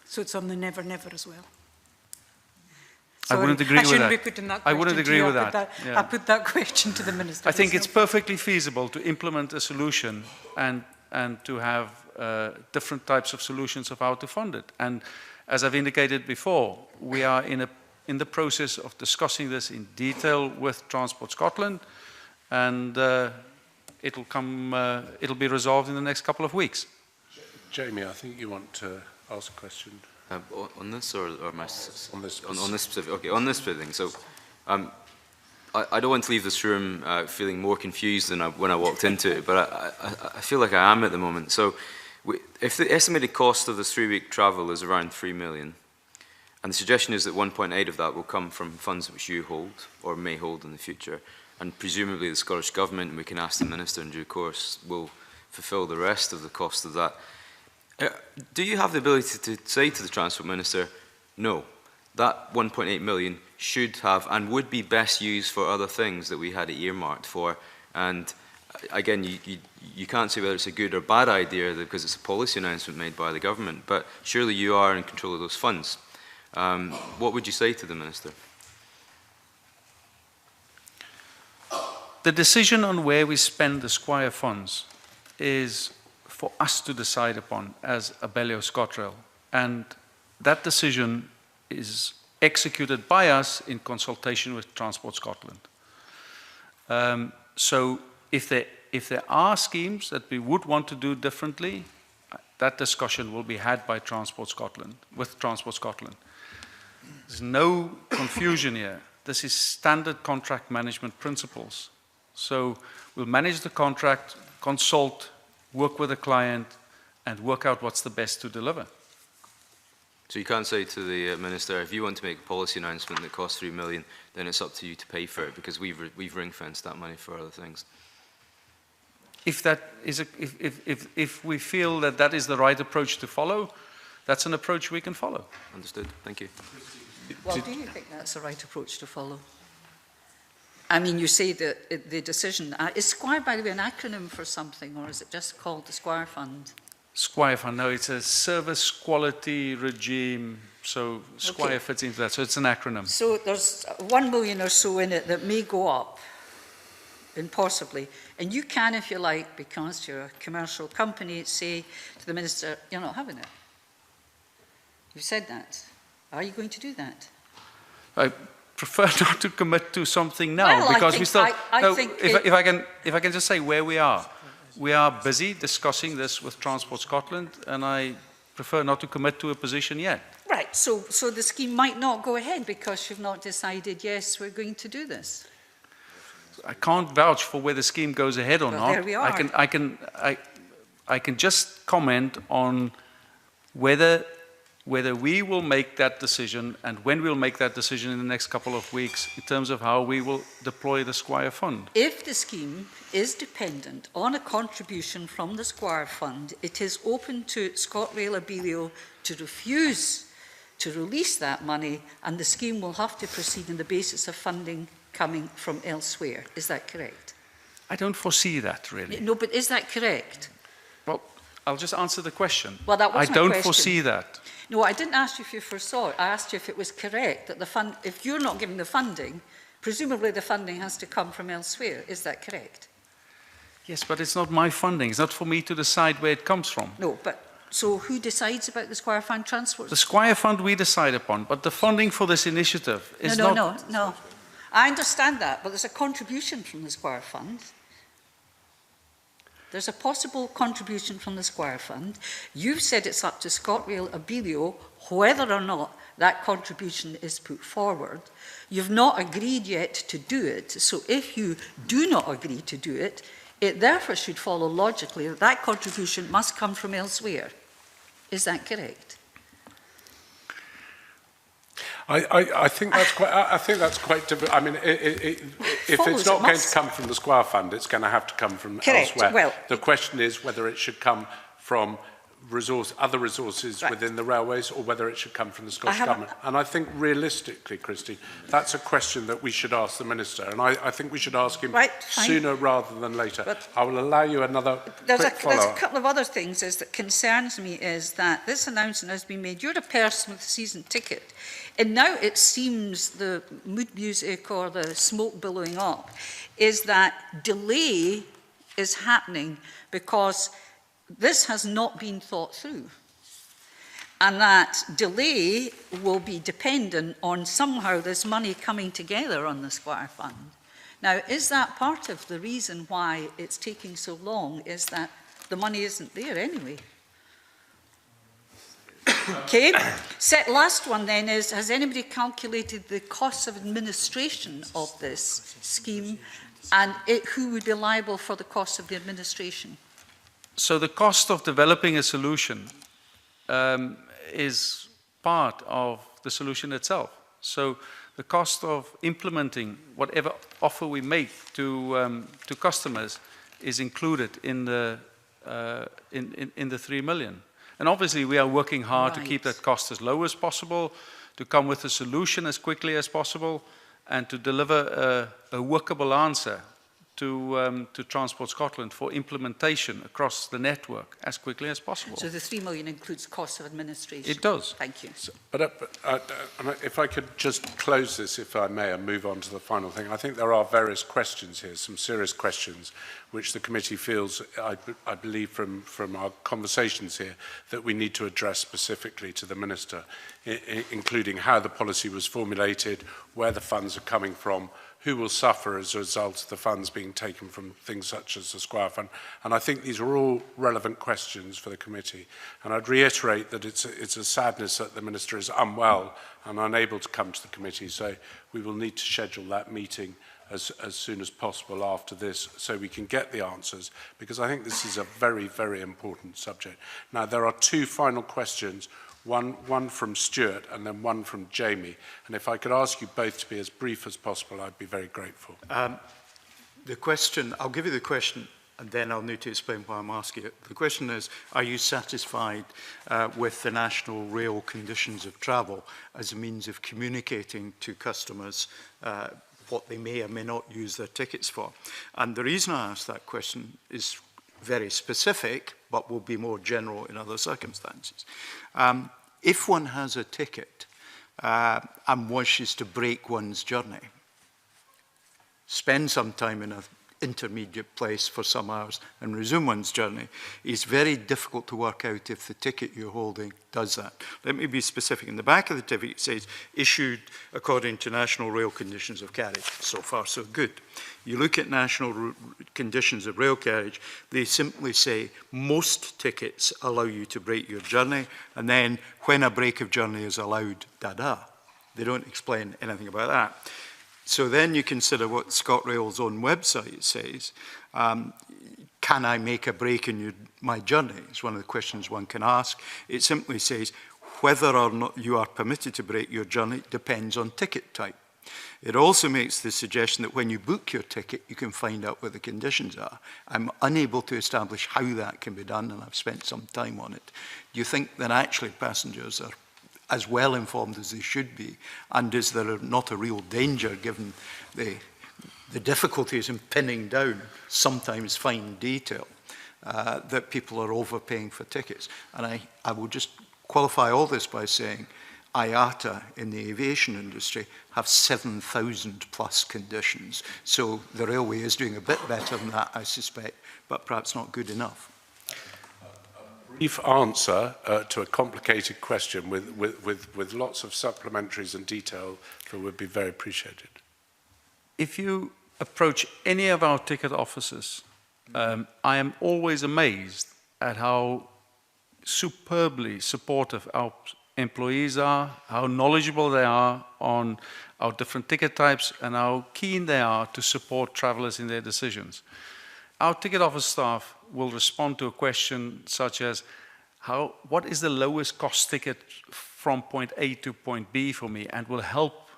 So it's on the never, never as well? I wouldn't agree with that. I shouldn't be putting that question I wouldn't agree to you. with I that. Yeah. I put that question to the Minister. I think it's perfectly feasible to implement a solution and to have different types of solutions of how to fund it. And as I've indicated before, we are in the process of discussing this in detail with Transport Scotland, and it'll be resolved in the next couple of weeks. Jamie, I think you want to ask a question. On this or my on this specific? Okay, on this specific thing. So, I don't want to leave this room feeling more confused than when I walked into it, but I feel like I am at the moment. So, if the estimated cost of this 3-week travel is around 3 million, and the suggestion is that 1.8 of that will come from funds which you hold or may hold in the future, and presumably the Scottish Government, and we can ask the Minister in due course, will fulfil the rest of the cost of that. Do you have the ability to say to the Transport Minister, no, that 1.8 million should have and would be best used for other things that we had it earmarked for? And again, you can't say whether it's a good or bad idea because it's a policy announcement made by the government, but surely you are in control of those funds. What would you say to the Minister? The decision on where we spend the Squire funds is for us to decide upon as Abellio ScotRail, and that decision is executed by us in consultation with Transport Scotland. So if there are schemes that we would want to do differently, that discussion will be had by Transport Scotland, with Transport Scotland. There's no confusion here. This is standard contract management principles. So we'll manage the contract, consult, work with the client, and work out what's the best to deliver. So you can't say to the Minister, if you want to make a policy announcement that costs 3 million, then it's up to you to pay for it, because we've ring-fenced that money for other things. If that is if we feel that that is the right approach to follow, that's an approach we can follow. Understood. Thank you. Well, do you think that's the right approach to follow? I mean, you say that the decision, is Squire, by the way, an acronym for something, or is it just called the Squire Fund? Squire Fund, no, it's a service quality regime, so Squire fits into that, so it's an acronym. So there's 1 million or so in it that may go up, and possibly, and you can, if you like, because you're a commercial company, say to the Minister, you're not having it. You've said that. Are you going to do that? I prefer not to commit to something now, well, because we still. If I can just say where we are. We are busy discussing this with Transport Scotland, and I prefer not to commit to a position yet. Right. So the scheme might not go ahead because you've not decided. Yes, we're going to do this. I can't vouch for whether the scheme goes ahead or not. There we are. I can just comment on whether we will make that decision and when we'll make that decision in the next couple of weeks in terms of how we will deploy the Squire Fund. If the scheme is dependent on a contribution from the Squire Fund, it is open to ScotRail Abellio to refuse to release that money, and the scheme will have to proceed on the basis of funding coming from elsewhere. Is that correct? I don't foresee that, really. No, but is that correct? Well, I'll just answer the question. Well, that was I my don't question. foresee that. No, I didn't ask you if you foresaw it. I asked you if it was correct that the fund, if you're not giving the funding, presumably the funding has to come from elsewhere. Is that correct? Yes, but it's not my funding. It's not for me to decide where it comes from. No, but so who decides about the Squire Fund transport? The Squire Fund we decide upon, but the funding for this initiative is not... No. I understand that, but there's a contribution from the Squire Fund. There's a possible contribution from the Squire Fund. You've said it's up to ScotRail Abellio whether or not that contribution is put forward. You've not agreed yet to do it, so if you do not agree to do it, it therefore should follow logically that that contribution must come from elsewhere. Is that correct? I think that's quite. I think that's quite. I mean, if it's not going to come from the Squire Fund, it's going to have to come from Correct. elsewhere. Well, the question is whether it should come from other resources within the railways, or whether it should come from the Scottish Government. And I think realistically, Christine, that's a question that we should ask the Minister, and I think we should ask him sooner rather than later. But I will allow you another quick follow-up. There's a couple of other things that concerns me, is that this announcement has been made. You're a person with a season ticket, and now it seems the mood music or the smoke billowing up is that delay is happening because this has not been thought through, and that delay will be dependent on somehow this money coming together on the Squire Fund. Now, is that part of the reason why it's taking so long, is that the money isn't there anyway? Okay, last one then is, has anybody calculated the costs of administration of this scheme, and who would be liable for the cost of the administration? So the cost of developing a solution is part of the solution itself. So the cost of implementing whatever offer we make to customers is included in the 3 million. And obviously we are working hard to keep that cost as low as possible, to come with a solution as quickly as possible, and to deliver a workable answer to Transport Scotland for implementation across the network as quickly as possible. So the 3 million includes costs of administration? It does. Thank you. So, if I could just close this, if I may, and move on to the final thing. I think there are various questions here, some serious questions, which the committee feels, I believe from our conversations here, that we need to address specifically to the Minister, including how the policy was formulated, where the funds are coming from, who will suffer as a result of the funds being taken from things such as the Squire Fund. And I think these are all relevant questions for the committee. And I'd reiterate that it's a sadness that the Minister is unwell and unable to come to the committee. So we will need to schedule that meeting as soon as possible after this so we can get the answers, because I think this is a very, very important subject. Now, there are two final questions. One from Stuart and then one from Jamie. And if I could ask you both to be as brief as possible, I'd be very grateful. The question, I'll give you the question and then I'll need to explain why I'm asking it. The question is, are you satisfied with the National Rail Conditions of Travel as a means of communicating to customers what they may or may not use their tickets for? And the reason I ask that question is very specific, but will be more general in other circumstances. If one has a ticket and wishes to break one's journey, spend some time in an intermediate place for some hours and resume one's journey, it's very difficult to work out if the ticket you're holding does that. Let me be specific. In the back of the ticket it says, issued according to National Rail Conditions of Carriage. So far, so good. You look at National Conditions of Rail Carriage, they simply say most tickets allow you to break your journey, and then when a break of journey is allowed, da-da. They don't explain anything about that. So then you consider what ScotRail's own website says. Can I make a break in my journey? It's one of the questions one can ask. It simply says whether or not you are permitted to break your journey depends on ticket type. It also makes the suggestion that when you book your ticket, you can find out what the conditions are. I'm unable to establish how that can be done, and I've spent some time on it. Do you think that actually passengers are as well informed as they should be? And is there not a real danger, given the difficulties in pinning down sometimes fine detail, that people are overpaying for tickets? And I will just qualify all this by saying IATA in the aviation industry have 7,000 plus conditions. So the railway is doing a bit better than that, I suspect, but perhaps not good enough. Brief answer to a complicated question with lots of supplementaries and detail that would be very appreciated. If you approach any of our ticket offices, I am always amazed at how superbly supportive our employees are, how knowledgeable they are on our different ticket types, and how keen they are to support travellers in their decisions. Our ticket office staff will respond to a question such as, what is the lowest cost ticket from point A to point B for me, and will help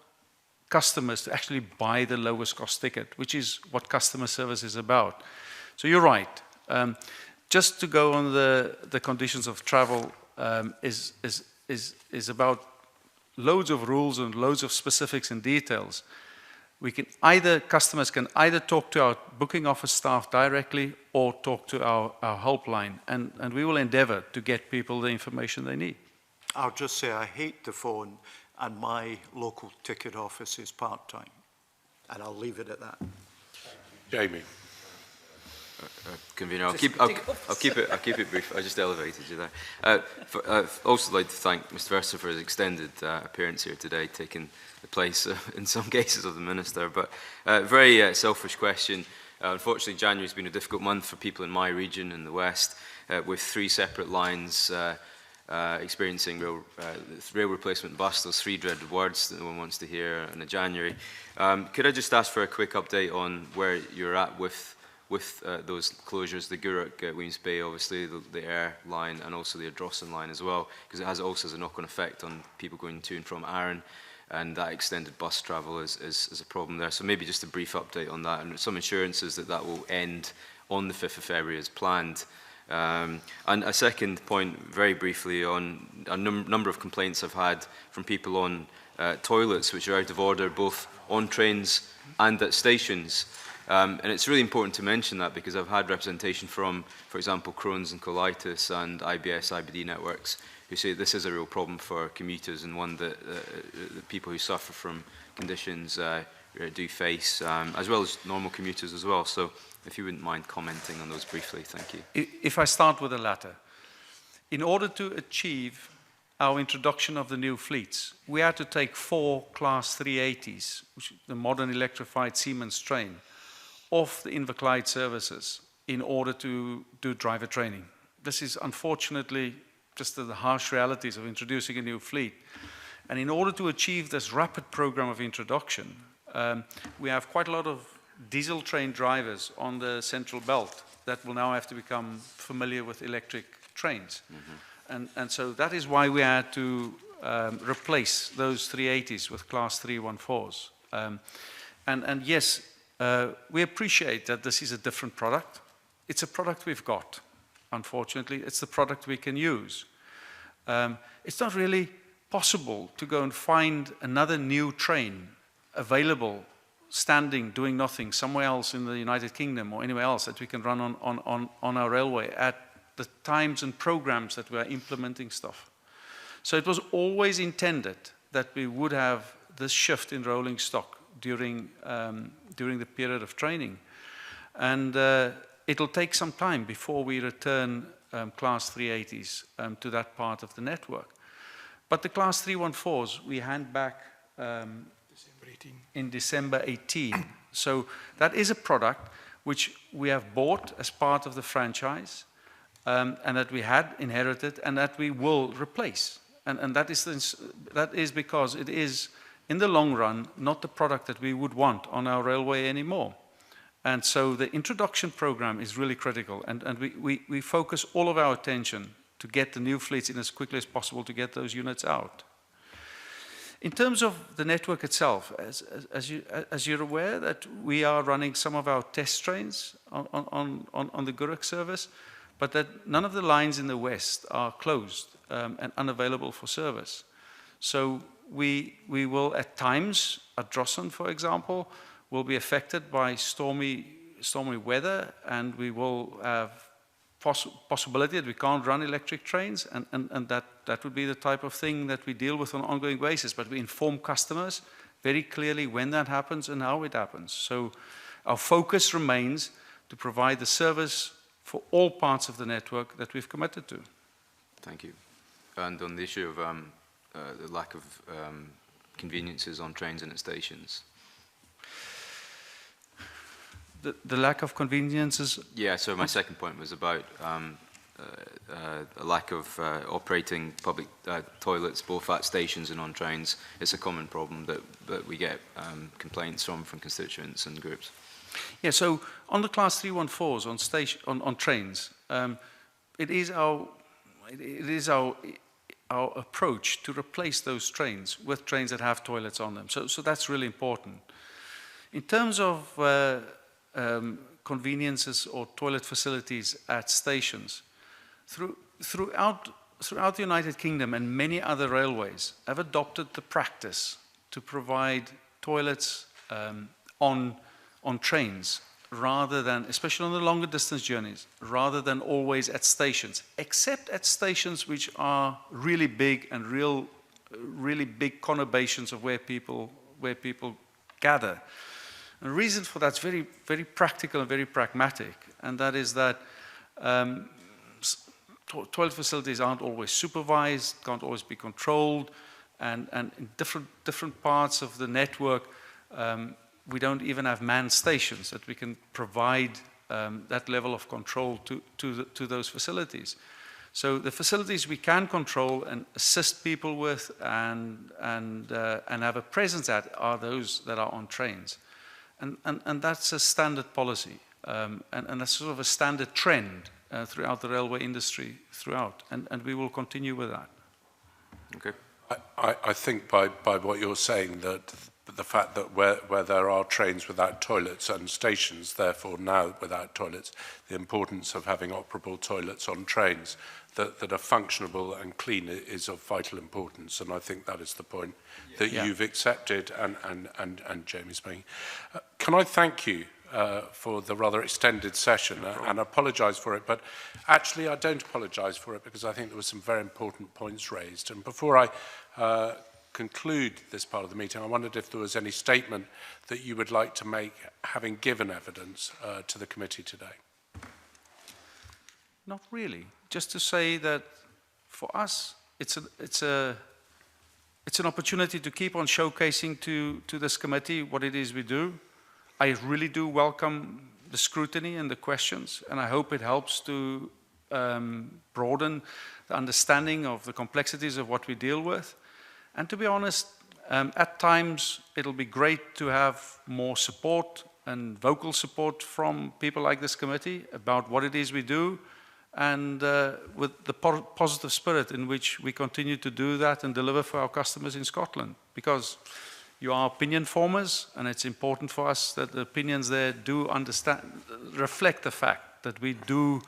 customers to actually buy the lowest cost ticket, which is what customer service is about. So you're right. just to go on the conditions of travel is about loads of rules and loads of specifics and details. Customers can either talk to our booking office staff directly or talk to our helpline, and we will endeavor to get people the information they need. I'll just say I hate the phone, and my local ticket office is part-time, and I'll leave it at that. Jamie. Convener, I'll keep it brief. I just elevated you there. I'd also like to thank Mr. Verster for his extended appearance here today, taking the place in some cases of the Minister. But very selfish question. Unfortunately, January has been a difficult month for people in my region in the West, with 3 separate lines experiencing rail replacement bust, those 3 dreaded words that no one wants to hear in January. Could I just ask for a quick update on where you're at with those closures, the Gourock-Weems Bay, obviously, the Air line, and also the Ardrossan line as well, because it also has a knock-on effect on people going to and from Arran, and that extended bus travel is a problem there. So maybe just a brief update on that, and some assurances that that will end on the 5th of February as planned. And a second point, very briefly, on a number of complaints I've had from people on toilets which are out of order, both on trains and at stations. And it's really important to mention that because I've had representation from, for example, Crohn's and colitis and IBS, IBD networks who say this is a real problem for commuters and one that the people who suffer from conditions do face, as well as normal commuters as well. So if you wouldn't mind commenting on those briefly, thank you. If I start with the latter, in order to achieve our introduction of the new fleets, we had to take 4 Class 380s, which is the modern electrified Siemens train, off the Inverclyde services in order to do driver training. This is unfortunately just the harsh realities of introducing a new fleet. And in order to achieve this rapid program of introduction, we have quite a lot of diesel-trained drivers on the Central Belt that will now have to become familiar with electric trains. Mm-hmm. And so that is why we had to replace those 380s with Class 314s. And yes, we appreciate that this is a different product. It's a product we've got. Unfortunately, it's the product we can use. It's not really possible to go and find another new train available, standing, doing nothing, somewhere else in the United Kingdom or anywhere else that we can run on our railway at the times and programs that we are implementing stuff. So it was always intended that we would have this shift in rolling stock during the period of training. And it'll take some time before we return Class 380s to that part of the network. But the Class 314s, we hand back in December 18. So that is a product which we have bought as part of the franchise and that we had inherited and that we will replace. And that is because it is, in the long run, not the product that we would want on our railway anymore. And so the introduction program is really critical, and we focus all of our attention to get the new fleets in as quickly as possible to get those units out. In terms of the network itself, as you're aware, that we are running some of our test trains on the Gourock service, but that none of the lines in the west are closed and unavailable for service. So we will at times, at Ardrossan, for example, will be affected by stormy weather, and we will have possibility that we can't run electric trains, and that would be the type of thing that we deal with on an ongoing basis. But we inform customers very clearly when that happens and how it happens. So our focus remains to provide the service for all parts of the network that we've committed to. Thank you. And on the issue of the lack of conveniences on trains and at stations. The lack of conveniences? Yeah, so my second point was about a lack of operating public toilets, both at stations and on trains. It's a common problem that we get complaints from constituents and groups. Yeah, so on the Class 314s on trains, it is our approach to replace those trains with trains that have toilets on them. So that's really important. In terms of conveniences or toilet facilities at stations. Throughout the United Kingdom and many other railways have adopted the practice to provide toilets on trains, rather than, especially on the longer distance journeys, rather than always at stations, except at stations which are really big and really big conurbations of where people gather. And the reason for that's very, very practical and very pragmatic, and that is that toilet facilities aren't always supervised, can't always be controlled, and in different parts of the network, we don't even have manned stations that we can provide that level of control to those facilities. So the facilities we can control and assist people with and have a presence at are those that are on trains. And that's a standard policy, and that's sort of a standard trend throughout the railway industry throughout, and we will continue with that. Okay. I think by what you're saying, that the fact that where there are trains without toilets and stations, therefore now without toilets, the importance of having operable toilets on trains that are functionable and clean is of vital importance, and I think that is the point that you've accepted and Jamie's making. Can I thank you for the rather extended session and apologise for it, but actually I don't apologise for it because I think there were some very important points raised. And before I conclude this part of the meeting, I wondered if there was any statement that you would like to make, having given evidence to the committee today. Not really. Just to say that for us, it's an opportunity to keep on showcasing to this committee what it is we do. I really do welcome the scrutiny and the questions, and I hope it helps to broaden the understanding of the complexities of what we deal with. And to be honest, at times it'll be great to have more support and vocal support from people like this committee about what it is we do, and with the positive spirit in which we continue to do that and deliver for our customers in Scotland. Because you are opinion formers, and it's important for us that the opinions there do reflect the fact that we do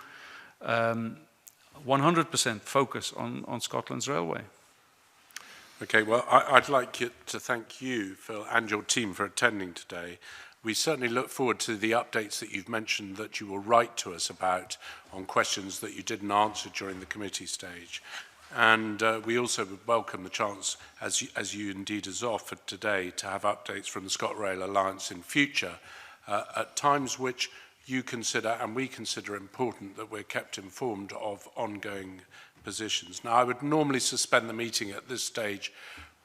100% focus on Scotland's railway. Okay, well, I'd like to thank you, Phil, and your team for attending today. We certainly look forward to the updates that you've mentioned that you will write to us about on questions that you didn't answer during the committee stage. And we also would welcome the chance, as you indeed has offered today, to have updates from the ScotRail Alliance in future at times which you consider and we consider important that we're kept informed of ongoing positions. Now, I would normally suspend the meeting at this stage,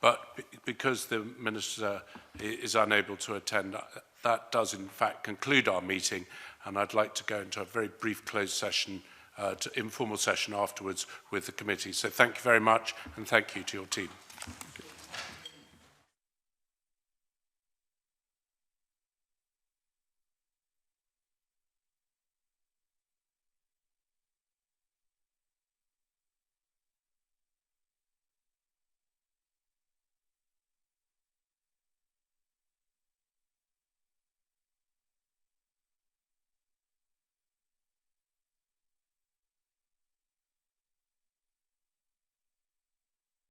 but because the Minister is unable to attend, that does in fact conclude our meeting, and I'd like to go into a very brief closed session, informal session afterwards with the committee. So thank you very much, and thank you to your team.